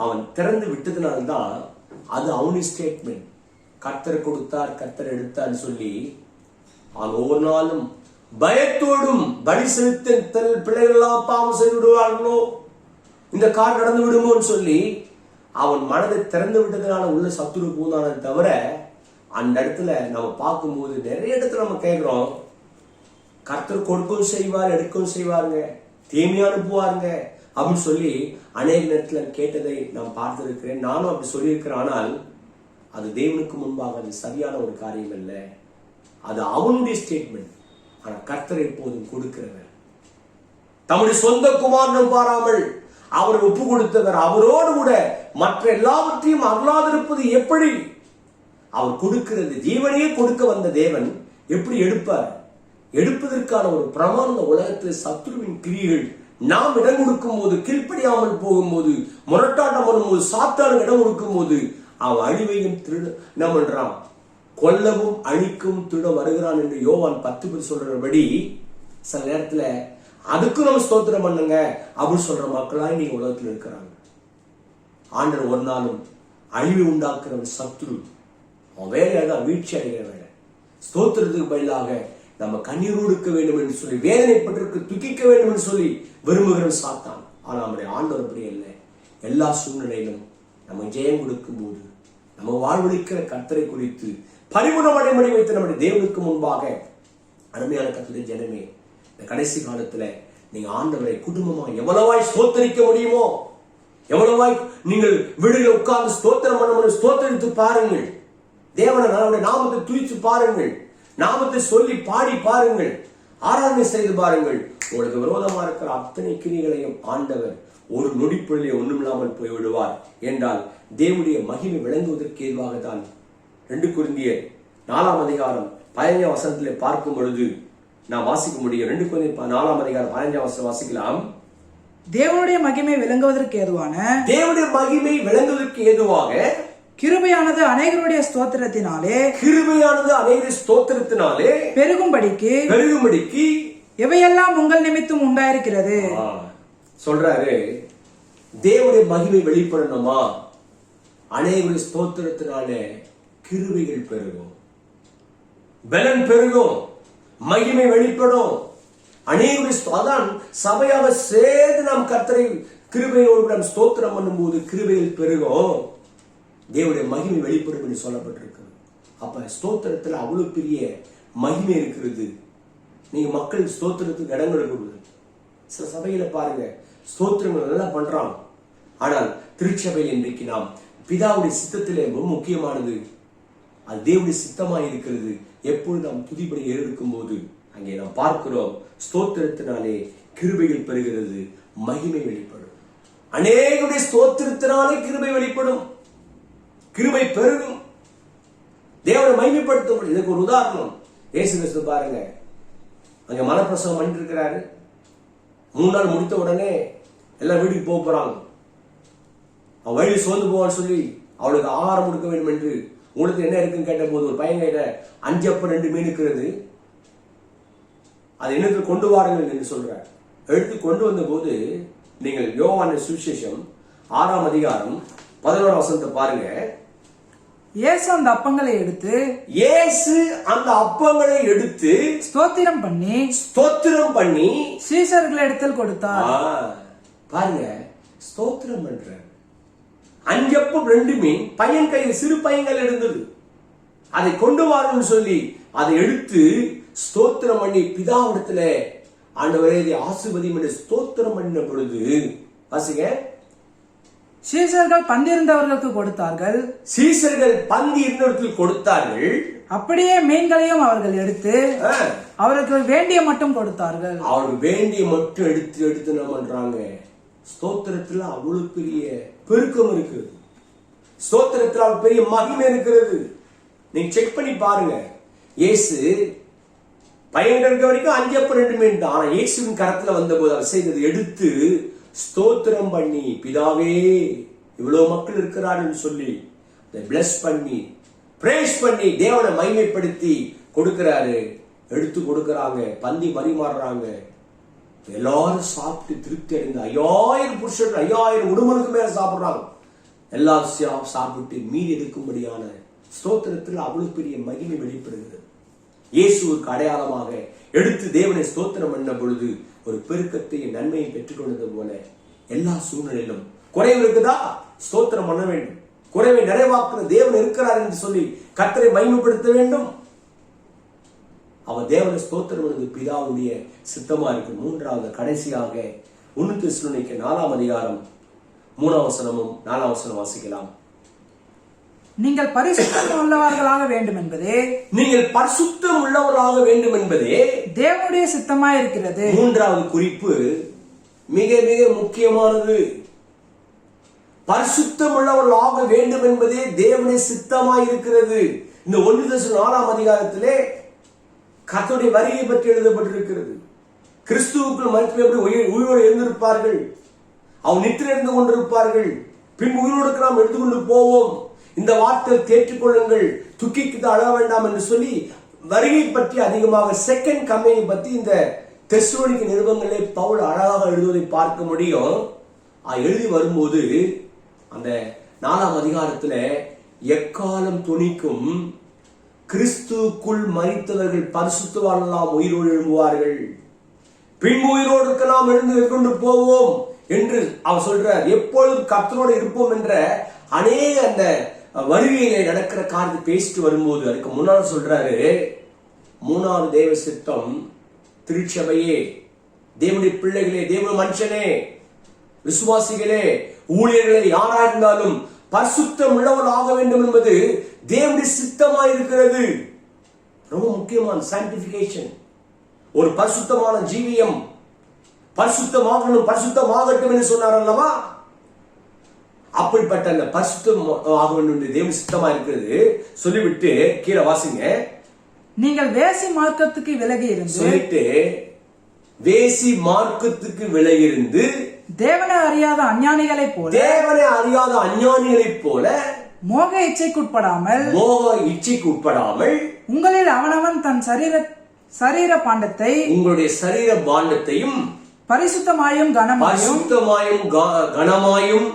அவன் திறந்து விட்டதுனால்தான் அது அவனுடைய ஸ்டேட்மெண்ட். கர்த்தர் கொடுத்தார், கர்த்தர் எடுத்தார்னு சொல்லி அவன் ஒவ்வொரு நாளும் பயத்தோடும் பலி செலுத்த பிள்ளைகள் எல்லாம் பாவம் செய்து விடுவார்களோ, இந்த கார் நடந்து விடுமோன்னு சொல்லி அவன் மனதை திறந்து விட்டதுனால உள்ள சத்துரு பூந்தானே தவிர, அந்த இடத்துல நம்ம பார்க்கும்போது நிறைய இடத்துல நம்ம கேட்கிறோம், கர்த்தர் கொடுக்கவும் செய்வார், எடுக்கவும் செய்வாருங்க, தீமையா அனுப்புவாருங்க அப்படின்னு சொல்லி அநேக நேரத்துல கேட்டதை நான் பார்த்திருக்கிறேன். நானும் அப்படி சொல்லியிருக்கிறேன். ஆனால் அது தேவனுக்கு முன்பாக அது சரியான ஒரு காரியம் இல்லை. அது அவனுடைய ஸ்டேட்மெண்ட். ஆனா கர்த்தர் எப்போதும் கொடுக்கிறவர். தம்முடைய சொந்த குமாரனும் பாராமல் அவரை ஒப்பு கொடுத்தவர். அவரோடு கூட மற்ற எல்லாவற்றையும் அருளாதிருப்பது எப்படி? அவர் கொடுக்கிறது, ஜீவனையே கொடுக்க வந்த தேவன் எப்படி எடுப்பார்? எடுப்பதற்கான ஒரு பிரமாண உலகத்தில் சத்துருவின் கிரியைகள் நாம் இடம் கொடுக்கும் போது, கீழ்ப்படியாமல் போகும்போது, முரட்டாட்டம் பண்ணும்போது, சாத்தானுக்கு இடம் கொடுக்கும் போது அவன் அழிவையும் திருட என்ன பண்றான்? கொல்லவும் அழிக்கும் திருட வருகிறான் என்று யோவான் 10 சொல்றபடி சில நேரத்துல அதுக்கும் நம்ம ஸ்தோத்திரம் பண்ணுங்க அப்படின்னு சொல்ற மக்களா நீங்க உலகத்தில் இருக்கிறாங்க. ஆண்டவர் ஒரு நாளும் அழிவை உண்டாக்குற சத்துரு அவன் வேலையாக வீழ்ச்சி அடைகிற வேலை. ஸ்தோத்திரத்துக்கு பதிலாக நம்ம கண்ணீர் கொடுக்க வேண்டும் என்று சொல்லி, வேதனைப்பட்டிருக்கு துக்கிக்க வேண்டும் என்று சொல்லி விரும்புகிற சாத்தான். ஆனா நம்முடைய ஆண்டவர் அப்படி இல்லை. எல்லா சூழ்நிலையிலும் நம்ம ஜெயம் கொடுக்கும் போது, நம்ம வாழ்வழிக்கிற கர்த்தரை குறித்து பரிபூர்ண அடைமொழி வைத்து நம்முடைய தேவனுக்கு முன்பாக, அருமையான கர்த்தருடைய ஜனமே, இந்த கடைசி காலத்துல நீங்க ஆண்டவரை குடும்பமா எவ்வளவாய் ஸ்தோத்தரிக்க முடியுமோ, எவ்வளவாய் நீங்கள் வீடுகளில் உட்கார்ந்து ஸ்தோத்திரம் பண்ண ஸ்தோத்தரித்து பாருங்கள். தேவனை நாமத்தை துதித்து பாருங்கள். நாமத்தை சொல்லி பாடி பாருங்கள். ஆராதனை செய்து பாருங்கள். உங்களுக்கு விரோதமா இருக்கிற அத்தனை கிரிகளையும் ஆண்டவர் ஒரு நொடிப்பொழுதே ஒண்ணுமில்லாமல் போய்விடுவார். என்றால் தேவனுடைய மகிமை விளங்குவதற்கு ஏதுவாக தான் 2 கொரிந்தியர் 4ஆம் அதிகாரம் 15ஆம் வசனத்திலே பார்க்கும் பொழுது நான் வாசிக்க முடியும். 2 கொரிந்தியர் 4ஆம் அதிகாரம் 15ஆம் வசனம் வாசிக்கலாம். தேவனுடைய மகிமை விளங்குவதற்கு ஏதுவான, தேவனுடைய மகிமை விளங்குவதற்கு ஏதுவாக கிருபையானது அநேகருடைய ஸ்தோத்திரத்தினாலே, கிருபையானது அநேக ஸ்தோத்திரத்தினாலே பெருகும்படிக்கு எவையெல்லாம் உங்கள் நிமித்தம் உண்டாயிருக்கிறது சொல்றாரு. தேவனுடைய மகிமை வெளிப்படணுமா? அநேகருடைய ஸ்தோத்திரத்தினாலே கிருபைகள் பெருகும், பலன் பெருகும், மகிமை வெளிப்படும். அநேகருடைய அதான் சபையாக சேர்ந்து நாம் கர்த்தரை கிருபையோடு நாம் ஸ்தோத்திரம் பண்ணும் போது கிருபைகள் பெருகும், தேவனுடைய மகிமை வெளிப்படும் என்று சொல்லப்பட்டிருக்கு. அப்ப ஸ்தோத்திரத்துல அவ்வளவு பெரிய மகிமை இருக்கிறது. நீங்க மக்கள் ஸ்தோத்திரத்துக்கு இடம் கொடுக்கக்கூடாது. சில சபையில பாருங்க, ஸ்தோத்திரங்கள் நல்லா பண்றாங்க. ஆனால் திருச்சபையில் இன்றைக்கு நாம் பிதாவுடைய சித்தத்திலே ரொம்ப முக்கியமானது அது தேவனுடைய சித்தமாய் இருக்கிறது. எப்பொழுது நாம் துதிபடி ஏறெடுக்கும் போது அங்கே நாம் பார்க்கிறோம், ஸ்தோத்திரத்தினாலே கிருபைகள் பெறுகிறது, மகிமை வெளிப்படும். அநேகருடைய ஸ்தோத்திரத்தினாலே கிருபை வெளிப்படும், கிருபை பெருகும், தேவனை மகிமைப்படுத்த முடியும். இதுக்கு ஒரு உதாரணம் இயேசு கிறிஸ்து பாருங்க. அங்க மனப்பிரசவம் பண்ணிட்டு இருக்கிறாரு. 3 நாள் முடித்த உடனே எல்லாம் வீட்டுக்கு போறாங்க. அவன் வழி சோர்ந்து போவான்னு சொல்லி அவளுக்கு ஆகாரம் கொடுக்க வேண்டும் என்று, உங்களுக்கு என்ன இருக்குன்னு கேட்ட போது ஒரு பையன் கிட்ட 5 அப்பம் 2 மீன் இருக்கிறது, அது என்னது கொண்டு வாருங்கள் என்று சொல்ற. எடுத்து கொண்டு வந்த போது நீங்கள் யோவான் சுவிசேஷம் 6ஆம் அதிகாரம் 11ஆம் வசனத்தை பாருங்க. இயேசு அந்த அப்பங்களை எடுத்து ஸ்தோத்திரம் பண்ணி சீஷர்களிடத்தில் கொடுத்தார். பாருங்க, ஸ்தோத்திரம் பண்ற 5 அப்பம் 2 மீன் பையன் கையில், சிறு பையன்கள் இருந்தது. அதை கொண்டு வாருன்னு சொல்லி அதை எடுத்து ஸ்தோத்திரம் பண்ணி பிதாவிடத்துல ஆண்டவரே இதை ஆசீர்வதியும் என்று ஸ்தோத்திரம் பண்ணின பொழுது வாசிங்க, சீஷர்கள் பந்தி இருந்தவர்களுக்கு கொடுத்தார்கள். அப்படியே மீன்களையும் அவர்கள் எடுத்து அவருக்கு வேண்டிய மட்டும் கொடுத்தார்கள். அவருக்கு வேண்டிய மட்டும் எடுத்து என்ன பண்றாங்க? ஸ்தோத்திரத்துல அவ்வளவு பெரிய பெருக்கம் இருக்குது, ஸ்தோத்திரத்துல அவ்வளவு பெரிய மகிமை இருக்கிறது. நீங்க செக் பண்ணி பாருங்க. இயேசு பையன் இருக்க வரைக்கும் 5 அப்பம் 2 மீன் தான். ஆனா இயேசுவின் கரத்துல வந்த போது அவர் செய்தது எடுத்து ஸ்தோத்திரம் பண்ணி, பிதாவே இவ்வளவு மக்கள் இருக்கிறார்கள் சொல்லி பிளஸ் பண்ணி, பிரேஸ் பண்ணி, தேவனை மகிமைப்படுத்தி கொடுக்கிறாரு. எடுத்து கொடுக்கறாங்க, பந்தி பரிமாறுறாங்க. எல்லாரும் சாப்பிட்டு திருப்தி அடைந்து 5000 புருஷர்கள் 5000 குடும்பங்களுக்கு மேல சாப்பிடுறாங்க. எல்லாம் சாப்பிட்டு மீதி எடுக்கும்படியான ஸ்தோத்திரத்தில் அவ்வளவு பெரிய மகிமை வெளிப்படுகிறது. இயேசுவுக்கு அடையாளமாக எடுத்து தேவனை ஸ்தோத்திரம் பண்ண பொழுது ஒரு பெருக்கத்தையும் நன்மையை பெற்றுக் கொண்டது போல எல்லா சூழ்நிலையிலும் குறைவு இருக்குதா, ஸ்தோத்திரம் பண்ண வேண்டும். குறைவை நிறைவாக்குற தேவன் இருக்கிறார் என்று சொல்லி கர்த்தரை மகிமைப்படுத்த வேண்டும். அவர் தேவனை ஸ்தோத்திரம் பண்ணது பிதாவுடைய சித்தமா இருக்கு. மூன்றாவது கடைசியாக 1 தெசலோனிக்கேயர் 4ஆம் அதிகாரம் 3ஆம் வசனமும் 4ஆம் வசனம் வாசிக்கலாம். நீங்கள் பரிசுத்தம் உள்ளவர்களாக வேண்டும் என்பதே, நீங்கள் பரிசுத்தம் உள்ளவர்களாக வேண்டும் என்பதே தேவனுடைய சித்தமாய் இருக்கிறது. மூன்றாவது குறிப்பு மிக மிக முக்கியமானது. பரிசுத்தம் உள்ளவர்களாக வேண்டும் என்பதே தேவனுடைய சித்தமாய் இருக்கிறது. இந்த 1 தெசலோனிக்கேயர் 4ஆம் அதிகாரத்திலே கர்த்தருடைய வருகை பற்றி எழுதப்பட்டிருக்கிறது. கிறிஸ்துவுக்குள் மரித்தவர்கள் எப்படி உயிரோடு எழுந்திருப்பார்கள், அவன் நித்திரை இருந்து கொண்டிருப்பார்கள், பின் உயிரோடு நாம் எடுத்துக்கொண்டு போவோம், இந்த வார்த்தை தேற்றுக்கொள்ளுங்கள், துக்கிக்கு அழ வேண்டாம் என்று சொல்லி வருகை பற்றி அதிகமாக செகண்ட் கம்மியை பற்றி இந்த தெசலோனிக்கேயர் நிருபங்களை பவுல் அழகாக எழுதுவதை பார்க்க முடியும். எழுதி வரும்போது அந்த 4ஆம் அதிகாரத்துல எக்காலம் துணிக்கும் கிறிஸ்துவுக்குள் மரித்தவர்கள் பரிசுத்தவான்களாம் உயிரோடு எழும்புவார்கள், பின்பு உயிரோடு நாம் எழுந்து கொண்டு போவோம் என்று அவர் சொல்றார். எப்பொழுதும் கர்த்தரோடு இருப்போம் என்ற அநேக அந்த வருகையிலே நடக்கிற காரியத்தை பேசிட்டு வரும்போது அதுக்கு முன்னால் சொல்றாரு, 3வது தேவ சித்தம் திருச்சபையே, தேவனுடைய பிள்ளைகளே, தேவ மனுஷனே, விசுவாசிகளே, ஊழியர்களே, யாரா இருந்தாலும் பரிசுத்தம் உள்ளவர்கள் ஆக வேண்டும் என்பது தேவனுடைய சித்தமாய் இருக்கிறது. ரொம்ப முக்கியமான சான்டிபிகேஷன். ஒரு பரிசுத்தமான ஜீவியம் பரிசுத்தமாகணும், பரிசுத்தமாகட்டும் என்று சொன்னார் அல்லவா? அப்படிப்பட்ட அந்த பரிசுத்தம் ஆக வேண்டும் என்று தேவனுடைய சித்தமா இருக்கிறது. சொல்லிவிட்டு கீழே வாசிங்க. நீங்கள் வேசி மார்க்கத்துக்கு விலகி இருந்து, சொல்லிட்டு வேசி மார்க்கத்துக்கு விலகி இருந்து தேவனை அறியாத அஞ்ஞானிகளைப் போல, தேவனை அறியாத அஞ்ஞானிகளைப் போல மோக இச்சைக்குட்படாமல், மோக இச்சைக்கு உட்படாமல், உங்களில் அவனவன் தன் சரீர பாண்டத்தை, உங்களுடைய சரீர பாண்டத்தையும் பரிசுத்தமாயும் கனமாயும்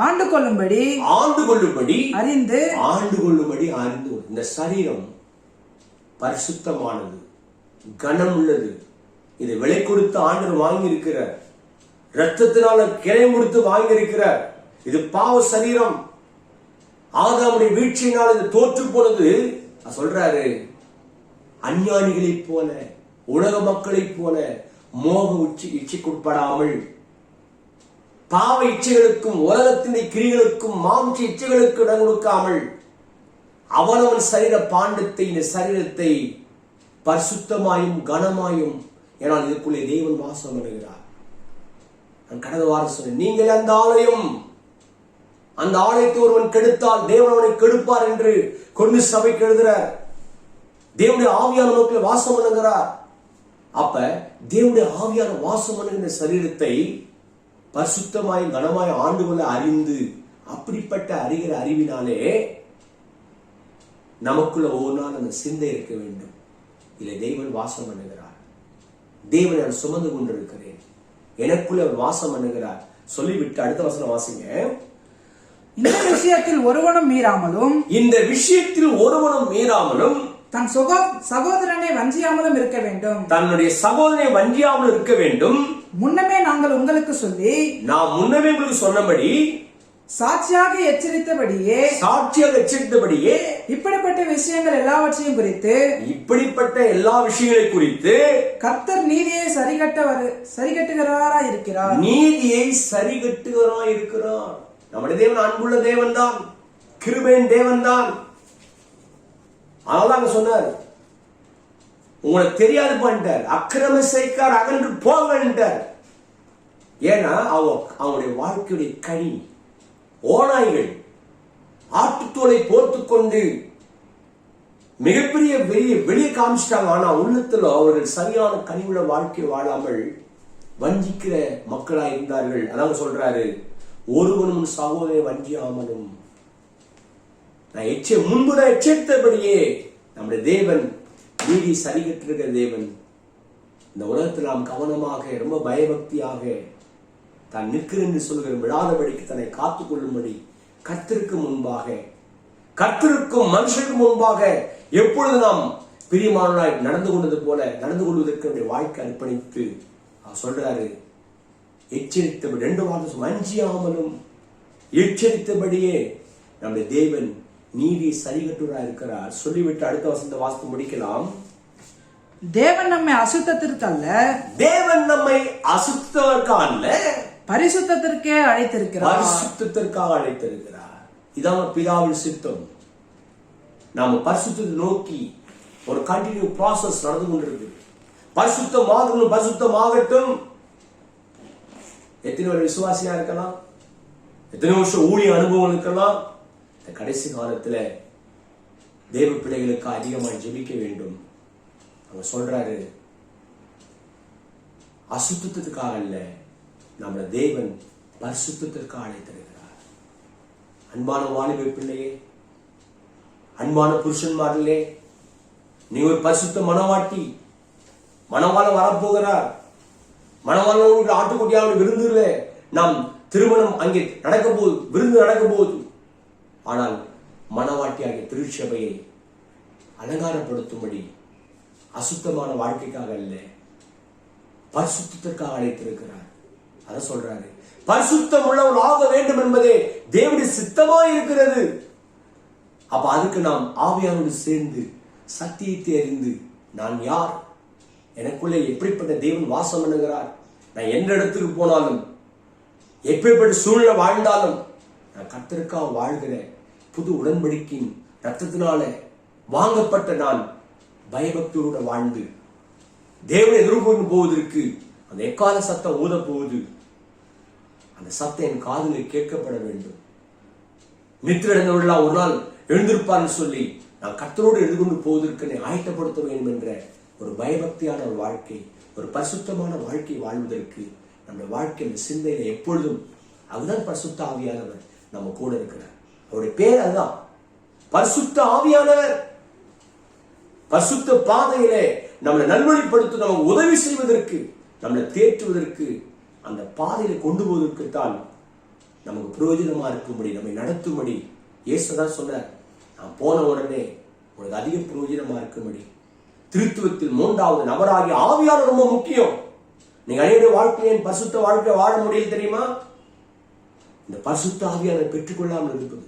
ஆண்டு கொள்ளும்படி அறிந்து. இந்த சரீரம் பரிசுத்தமானது, கனம் உள்ளது. இதை விலை கொடுத்து ஆண்டவர் வாங்கி இருக்கிறார். ரத்தத்தினால கிரயம் கொடுத்து வாங்கி இருக்கிறார். இது பாவ சரீரம். ஆதாமுடைய வீழ்ச்சியினால் இது தோற்று போனது. சொல்றாரு, அஞ்ஞானிகளைப் போல, உலக மக்களைப் போல மோக இச்சைக்குட்படாமல், பாவ இச்சைகளுக்கும் உலகத்தின் கிரிகளுக்கும் மாம்ச இச்சைகளுக்கு இடம் கொடுக்காமல் அவனவன் சரீர பாண்டத்தை, இந்த சரீரத்தை பரிசுத்தமாயும் கனமாயும், ஏனால் இதுக்குள்ளே தேவன் வாசம் பண்ணுகிறார். நான் கடந்த வாரம் சொன்னேன், நீங்கள் அந்த ஆலயம், அந்த ஆலயத்தை ஒருவன் கெடுத்தால் தேவன் அவனை கெடுப்பார் என்று கொண்டு சபைக்கு எழுதுகிறார். தேவனுடைய ஆவியான நோக்கில் வாசம் பண்ணுகிறார். அப்ப தேவனுடைய ஆவியான வாசம் பண்ணுகின்ற சரீரத்தை பரிசுத்தமாய் கனமாய் ஆண்டு கொள்ள அறிந்து, அப்படிப்பட்ட அறிகிற அறிவினாலே நமக்குள்ள ஒவ்வொரு நாள் அந்த சிந்தை இருக்க வேண்டும். இல்லை, தேவன் வாசம் பண்ணுகிறார், தேவனை நான் சுமந்து கொண்டிருக்கிறேன், எனக்குள்ள வாசம் பண்ணுகிறார் சொல்லிவிட்டு அடுத்த வசனம் வாசிங்க. இந்த விஷயத்தில் ஒருவனும் மீறாமலும் தன் சகோதரனை வஞ்சியாமலும் இருக்க வேண்டும். தன்னுடைய சகோதரனை வஞ்சியாமலும் இருக்க வேண்டும். முன்னமே நாங்கள் உங்களுக்கு சொல்லி, நாம் முன்னமே உங்களுக்கு சொன்னபடி, சாட்சியாக எச்சரித்தபடியே இப்படிப்பட்ட விஷயங்கள் எல்லாவற்றையும் குறித்து, இப்படிப்பட்ட எல்லா விஷயங்களை குறித்து கர்த்தர் நீதியை சரிகட்டுகிறவராய் இருக்கிறார். நீதியை சரிகட்டுகிறவராய் இருக்கிறார். நம்முடைய தேவன் அன்புள்ள தேவன் தான், கிருபையின் தேவன் தான். அதனால சொன்னார், உங்களுக்கு தெரியாது பண்ணிட்டார், அக்கிரம செய்கார் அகன்று போங்கன்றார். ஏன்னா அவங்களுடைய வாழ்க்கையுடைய கனி ஓநாய்கள் ஆட்டுத்தோலை போர்த்து கொண்டு மிகப்பெரிய வெளியே காமிச்சிட்டாங்க. ஆனா உள்ளத்துல அவர்கள் சரியான கனிவுள்ள வாழ்க்கை வாழாமல் வஞ்சிக்கிற மக்களா இருந்தார்கள். அதான் சொல்றாரு, ஒருவனும் சகோதரனை வஞ்சியாமலும். முன்பு நான் எச்சரித்தபடியே நம்முடைய தேவன் நீதி சரிகட்டிருக்கிற தேவன். இந்த உலகத்தில் நாம் கவனமாக, ரொம்ப பயபக்தியாக தான் நிற்கிறேன் என்று சொல்கிற விழாதபடிக்கு தன்னை காத்துக் கொள்ளும்படி கர்த்தருக்கு முன்பாக, கர்த்தருக்கும் மனுஷருக்கு முன்பாக எப்பொழுது நாம் பிரியமானவராய் நடந்து கொண்டது போல நடந்து கொள்வதற்கு நம்முடைய வாழ்க்கை அர்ப்பணித்து அவர் சொல்றாரு, எச்சரித்தபடி 2 வாரம் அஞ்சியாமலும் எச்சரித்தபடியே நம்முடைய தேவன் நீதி சரிகட்டுவராய் இருக்கிறார். சொல்லிவிட்டு அடுத்த வசனத்தை வாசித்து முடிக்கலாம். தேவன் நம்மை அசுத்தத்திற்கு அல்ல, தேவன் நம்மை அசுத்தத்திற்கு அல்ல, பரிசுத்தத்திற்கே அழைத்திருக்கிறார். பரிசுத்தத்திற்காக அழைத்திருக்கிறார். இதான் பிதாவின் சித்தம். நாம பரிசுத்தத்தை நோக்கி ஒரு கண்டினியூ ப்ராசஸ் நடந்து கொண்டிருக்கு. பரிசுத்தமாகணும், பரிசுத்தமாகட்டும். எத்தனை ஒரு விசுவாசியா இருக்கலாம், எத்தனை வருஷம் ஊழிய அனுபவம் இருக்கலாம். இந்த கடைசி காலத்துல தேவ பிள்ளைகளுக்கு அதிகமாக ஜெபிக்க வேண்டும். அவங்க சொல்றாரு, அசுத்தத்துக்காக அல்ல, நம்மள தேவன் பரிசுத்தத்திற்காக அழைத்திருக்கிறார். அன்பான வாலிப பிள்ளையே, அன்பான புருஷன்மார்களே, நீ ஒரு பரிசுத்த மனவாட்டி. மணவாளன் வரப்போகிறார். மணவாளன் ஆட்டுக்குட்டியாக விருந்துல நாம் திருமணம் அங்கே நடக்க போகுது, விருந்து நடக்க போகுது. ஆனால் மனவாட்டியாகிய திருச்சபையை அலங்காரப்படுத்தும்படி அசுத்தமான வாழ்க்கைக்காக அல்ல, பரிசுத்தத்திற்காக அழைத்திருக்கிறார். அத சொல்றாரு, பரிசுத்தம் உள்ளவள் ஆக வேண்டும் என்பதே தேவனுடைய சித்தமா இருக்கிறது. அப்ப அதுக்கு நாம் ஆவியானோடு சேர்ந்து சத்தியத்தை அறிந்து, நான் யார், எனக்குள்ளே எப்படிப்பட்ட தேவன் வாசம் பண்ணுகிறார், நான் எந்த இடத்துக்கு போனாலும் எப்படிப்பட்ட சூழ்நிலை வாழ்ந்தாலும் நான் கர்த்தருக்காக வாழ்கிற புது உடன்படிக்கையின் ரத்தத்தினால வாங்கப்பட்ட நான் பயபக்தியோடு வாழ்ந்து தேவனை எதிர்கொண்டு போவதற்கு அந்த எக்கால சத்தம் ஊத போகுது. அந்த சத்தம் என் காதில் கேட்கப்பட வேண்டும். நித்திரடைந்தவர்களா ஒரு நாள் எழுந்திருப்பார்னு சொல்லி நான் கர்த்தரோடு எதிர்கொண்டு போவதற்கு ஆயத்தப்படுத்த வேண்டும் என்ற ஒரு பயபக்தியான ஒரு வாழ்க்கை, ஒரு பரிசுத்தமான வாழ்க்கை வாழ்வதற்கு நம்ம வாழ்க்கை சிந்தையில எப்பொழுதும் அதுதான் பரிசுத்த ஆவியானவர் நம்ம கூட இருக்கிறார். அவருடைய பேர் அதுதான், பரிசுத்த ஆவியானவர். பரிசுத்த பாதையிலே நம்மளை நல்வழிப்படுத்த நமக்கு உதவி செய்வதற்கு, நம்மளை தேற்றுவதற்கு, அந்த பாதையில கொண்டு போவதற்கு தான் நமக்கு பிரயோஜனமா இருக்கும்படி, நம்மை நடத்தும்படி இயேசுதான் சொன்னார், நான் போன உடனே உனக்கு அதிக பிரயோஜனமா இருக்கும்படி. திருத்துவத்தில் 3வது நபராகிய ஆவியானவர் ரொம்ப முக்கியம். நீங்க அனைவருடைய வாழ்க்கையை பரிசுத்த வாழ்க்கை வாழ முடியல தெரியுமா? இந்த பரிசுத்த ஆவியானவர் பெற்றுக்கொள்ளாமல் இருப்பது,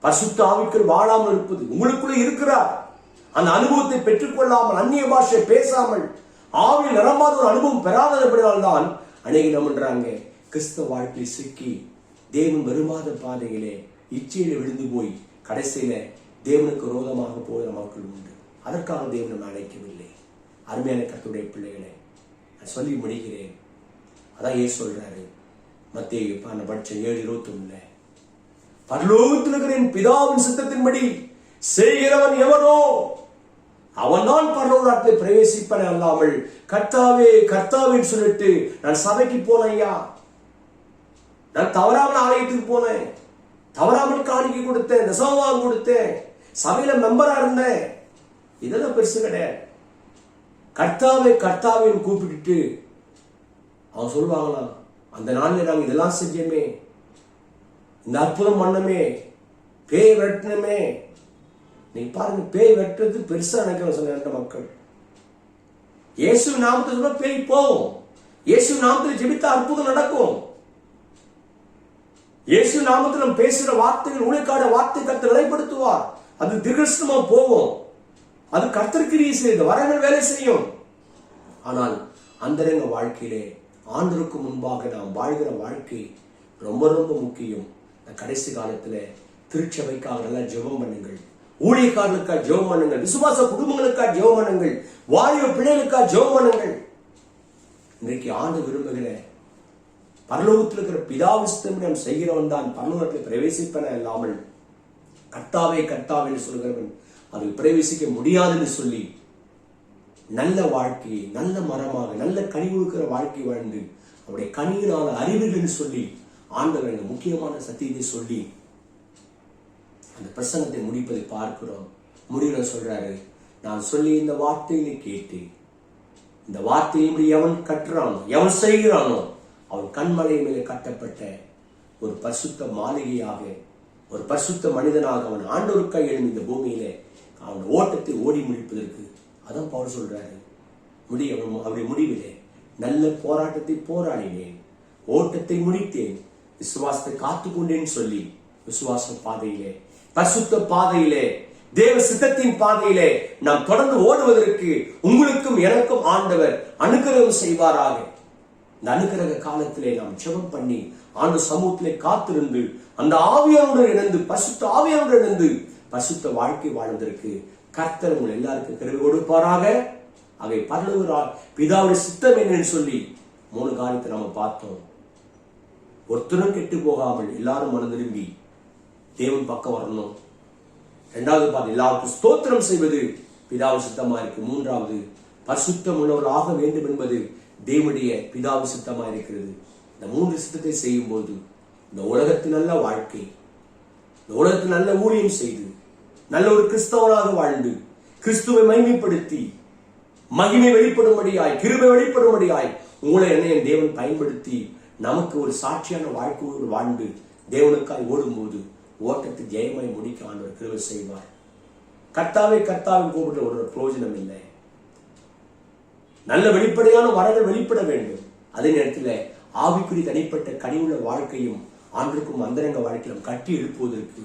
பரிசுத்த ஆவிக்குள் வாழாமல் இருப்பது. உங்களுக்குள்ளே இருக்கிறார், அந்த அனுபவத்தை பெற்றுக்கொள்ளாமல், அந்நிய பாஷை பேசாமல், ஆவியில் நிரம்பாத ஒரு அனுபவம் பெறாதபடியால்தான் அநேக நம்புறாங்க கிறிஸ்தவ வாழ்க்கையை சிக்கி தேவன் வருமாத பாதையிலே இச்சையில விழுந்து போய் கடைசியில தேவனுக்கு விரோதமாக போகிற மக்கள் உண்டு. அதற்காக தேவன் நம்ம அழைக்கவில்லை. அருமையான கர்த்தருடைய பிள்ளைகளை நான் சொல்லி முடிகிறேன். அதான் ஏன் சொல்றாரு மத்தேயு 7:21, பரலோகத்தில் இருக்கிற என் பிதாவின் சித்தத்தின்படி செய்கிறவன் எவனோ அவன் தான் பரலோகத்தை பிரவேசிப்பன அல்லாமல் கர்த்தாவே கர்த்தாவின்னு சொல்லிட்டு நான் சபைக்கு போனேன் ஐயா, நான் தவறாமல் ஆலயத்துக்கு போனேன், தவறாமல் காணிக்கை கொடுத்தேன், தசமபாகம் கொடுத்தேன், சபையில மெம்பரா இருந்தேன், இதெல்லாம் பெருசு கிடையாது. கர்த்தாவை கர்த்தாவின்னு கூப்பிட்டுட்டு அவன் சொல்லுவாங்களாம், அந்த நாளில் நாங்கள் இதெல்லாம் செஞ்சோமே, இந்த அற்புதம் பண்ணமே, பேய் வெட்டினமே. நீ பாருங்க, பேய் வெட்டுறது பெருசா நினைக்கிறோம் சில மக்கள். இயேசு நாமத்தில் சொல்ல பேய் போகும், இயேசு நாமத்தில் ஜெபித்த அற்புதம் நடக்கும். இயேசு நாமத்தில் நம்ம பேசுற வார்த்தைகள், உழைக்காட வார்த்தை கர்த்தர் நிலைப்படுத்துவார். அது தீர்க்கதரிசனமா போகும், அது கர்த்தருக்கு செய்த வரங்கள் வேலை செய்யும். ஆனால் அந்தரங்க வாழ்க்கையிலே ஆண்டவருக்கு முன்பாக நாம் வாழ்கிற வாழ்க்கை ரொம்ப ரொம்ப முக்கியம். கடைசி காலத்துல திருச்சபைக்காக நல்லா ஜெபம் பண்ணுங்கள், ஊழியக்காரர்களுக்காக ஜெபம் பண்ணுங்கள், விசுவாச குடும்பங்களுக்காக ஜெபம் பண்ணுங்கள், வாலிப பிள்ளைகளுக்காக ஜெபம் பண்ணுங்கள். இன்றைக்கு ஆண்டு விரும்புகிற பரலோகத்தில் இருக்கிற பிதாவிஸ்தம் நாம் செய்கிறவன் தான் பரலோகத்தில் பிரவேசிப்பன இல்லாமல் கர்த்தாவே கர்த்தாவே சொல்கிறவன் அதில் பிரவேசிக்க முடியாதுன்னு சொல்லி நல்ல வாழ்க்கையை, நல்ல மரமாக, நல்ல கனி கொடுக்கிற வாழ்க்கை வாழ்ந்து அவருடைய கனியினால அறிவுகள் சொல்லி ஆண்டவர் முக்கியமான சத்தியத்தை சொல்லி அந்த பிரசங்கத்தை முடிப்பதை பார்க்கிறோம். முடிவுல சொல்றாரு, நான் சொல்லி இந்த வார்த்தையை கேட்டு இந்த வார்த்தையை எவன் கட்டுறானோ, எவன் செய்கிறானோ அவன் கண்மலை மேலே கட்டப்பட்ட ஒரு பரிசுத்த மாளிகையாக ஒரு பரிசுத்த மனிதனாக அவன் ஆண்டவருக்காய் எழுந்த இந்த பூமியிலே அவன் ஓட்டத்தை ஓடி முடிப்பதற்கு அதான் பவுல் சொல்றாரு. அவருடைய முடிவிலே நல்ல போராட்டத்தை போராடினேன், ஓட்டத்தை முடித்தேன், விசுவாசத்தை காத்துக்கொண்டேன்னு சொல்லி விசுவாச பாதையிலே, பரிசுத்த பாதையிலே, தேவ சித்தத்தின் பாதையிலே நாம் தொடர்ந்து ஓடுவதற்கு உங்களுக்கும் எனக்கும் ஆண்டவர் அனுக்கிரகம் செய்வாராக. இந்த அனுக்கிரக காலத்திலே நாம் ஜெபம் பண்ணி ஆண்டு சமூகத்திலே காத்திருந்து அந்த ஆவியானோடு இணைந்து பரிசுத்த ஆவியானோடு இணைந்து பரிசுத்த வாழ்க்கை வாழ்வதற்கு கர்த்தர் உங்கள் எல்லாருக்கும் கிருபை கொடுப்பாராக. அவை பரலோக பிதாவுடைய சித்தம் என்னன்னு சொல்லி 3 காரியத்தை நாம பார்த்தோம். ஒருத்தரும் கெட்டு போகாமல் எல்லாரும் மனம் திரும்பி தேவன் பக்கம் வரணும். 2வது பார்த்து எல்லாருக்கும் ஸ்தோத்திரம் செய்வது பிதாவு சித்தமா இருக்கு. 3வது பரிசுத்தம் உள்ளவர் ஆக வேண்டும் என்பது தேவனுடைய பிதாவு சித்தமா இருக்கிறது. இந்த 3 சித்தத்தை செய்யும் போது இந்த உலகத்தில் நல்ல வாழ்க்கை, இந்த உலகத்தில் நல்ல ஊழியம் செய்து நல்ல ஒரு கிறிஸ்தவனாக வாழ்ந்து கிறிஸ்துவை மகிமைப்படுத்தி மகிமை வெளிப்படும்படியாய் கிருபை வெளிப்படும்படியாய் உங்களை என்னையும் தேவன் பயன்படுத்தி நமக்கு ஒரு சாட்சியான வாழ்க்கையோடு வாழ்ந்து தேவனுக்காய் ஓடும்போது ஓட்டத்தை ஜெயமாய் முடிக்க ஆண்டவர் கிருபை செய்வார். கர்த்தாவே கர்த்தாவின் கூப்பிட்ட ஒரு பிரயோஜனம் இல்லை. நல்ல வெளிப்படையான வரங்கள் வெளிப்பட வேண்டும். அதே நேரத்தில் ஆவிக்குரிய தனிப்பட்ட கனிவுள்ள வாழ்க்கையும் ஆண்டுக்கும் அந்தரங்க வாழ்க்கையிலும் கட்டி எழுப்புவதற்கு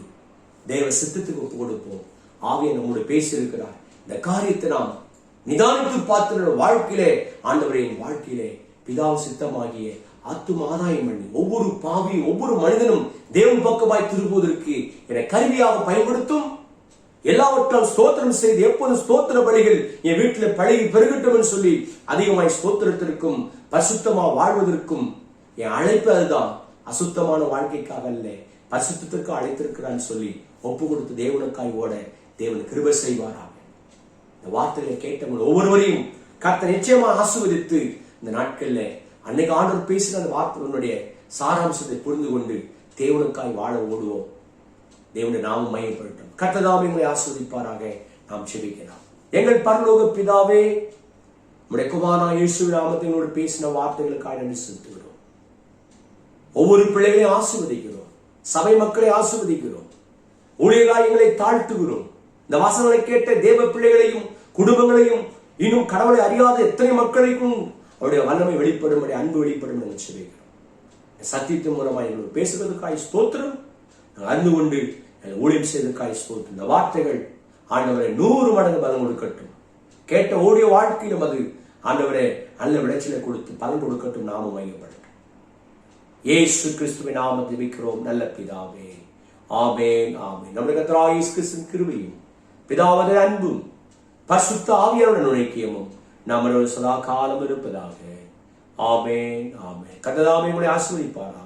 தேவ சித்தத்துக்கு ஒப்பு கொடுப்போம். ஆவியை நம்மோடு பேசியிருக்கிறார். இந்த காரியத்தை நாம் நிதானித்து பார்த்து வாழ்க்கையிலே ஆண்டவரின் வாழ்க்கையிலே பிதாவு சித்தமாகிய ஆத்தும ஆதாயம் பண்ணி ஒவ்வொரு பாவியும் ஒவ்வொரு மனிதனும் தேவன் பக்கமாய் திரும்புவதற்கு என்னை கருவியாக பயன்படுத்தும். எல்லாவற்றால் ஸ்தோத்திரம் செய்து எப்போதும் ஸ்தோத்திர பலிகள் என் வீட்டில் பழகி பெருகட்டும் சொல்லி அதிகமாய் ஸ்தோத்திரத்திற்கும் பரிசுத்தமா வாழ்வதற்கும் என் அழைப்பு அதுதான். அசுத்தமான வாழ்க்கைக்காக அல்ல, பரிசுத்தத்திற்கு அழைத்திருக்கிறான்னு சொல்லி ஒப்பு கொடுத்து தேவனுக்காய் ஓட தேவன் கிருபை செய்வாராக. இந்த வார்த்தைகளை கேட்டவங்க ஒவ்வொருவரையும் கர்த்தர் நிச்சயமா ஆசீர்வதித்து இந்த நாட்கள்ல அன்னைக்கு ஆண்டவர் பேசின அந்த வார்த்தைகளுடைய சாராம்சத்தை புரிந்து கொண்டு தேவனுக்காய் வாழ ஓடுவோம். தேவனுடைய நாமம் மையப்படட்டும். கர்த்தர் தாமே உங்களை ஆசீர்வதிப்பாராக. நாம் ஜெபிக்கலாம். எங்கள் பரலோக பிதாவே, உம்முடைய குமாரனாகிய இயேசுவின் நாமத்தினோடு பேசின வார்த்தைகளுக்காக நன்றி செலுத்துகிறோம். ஒவ்வொரு பிள்ளைகளையும் ஆசீர்வதிக்கிறோம், சபை மக்களை ஆசீர்வதிக்கிறோம், ஊழியர்களை தாழ்த்துகிறோம். இந்த வசனங்களை கேட்ட தேவ பிள்ளைகளையும் குடும்பங்களையும் இன்னும் கடவுளை அறியாத எத்தனை மக்களையும் அவருடைய வல்லமை வெளிப்படும், அன்பு வெளிப்படும் என்று சொல்லுகிறோம். சத்தியத்தின் மூலமாக எங்களுக்கு பேசுவதற்காய் ஸ்தோத்திரம். அறிந்து கொண்டு ஊழியம் செய்வதற்காய் ஸ்தோத்திரம். இந்த வார்த்தைகள் ஆண்டவரை 100 மடங்கு பலன் கொடுக்கட்டும். கேட்ட ஓடிய வாழ்க்கையிலும் அது ஆண்டவரை நல்ல விளைச்சலை கொடுத்து பலன் கொடுக்கட்டும். நாமும் மையப்படட்டும். இயேசு கிறிஸ்துவின் நாமத்தில் ஜெபிக்கிறோம் நல்ல பிதாவே. ஆமென் ஆமென். நம்முடைய கர்த்தராகிய இயேசு கிறிஸ்துவின் கிருபையும் பிதாவுடைய அன்பும் பரிசுத்த ஆவியானவருடைய ஐக்கியமும் நம்மளோடு சதா காலம் இருப்பதாக. ஆமென் ஆமென். கர்த்தர் தாமே உங்களை ஆசீர்வதிப்பாராக.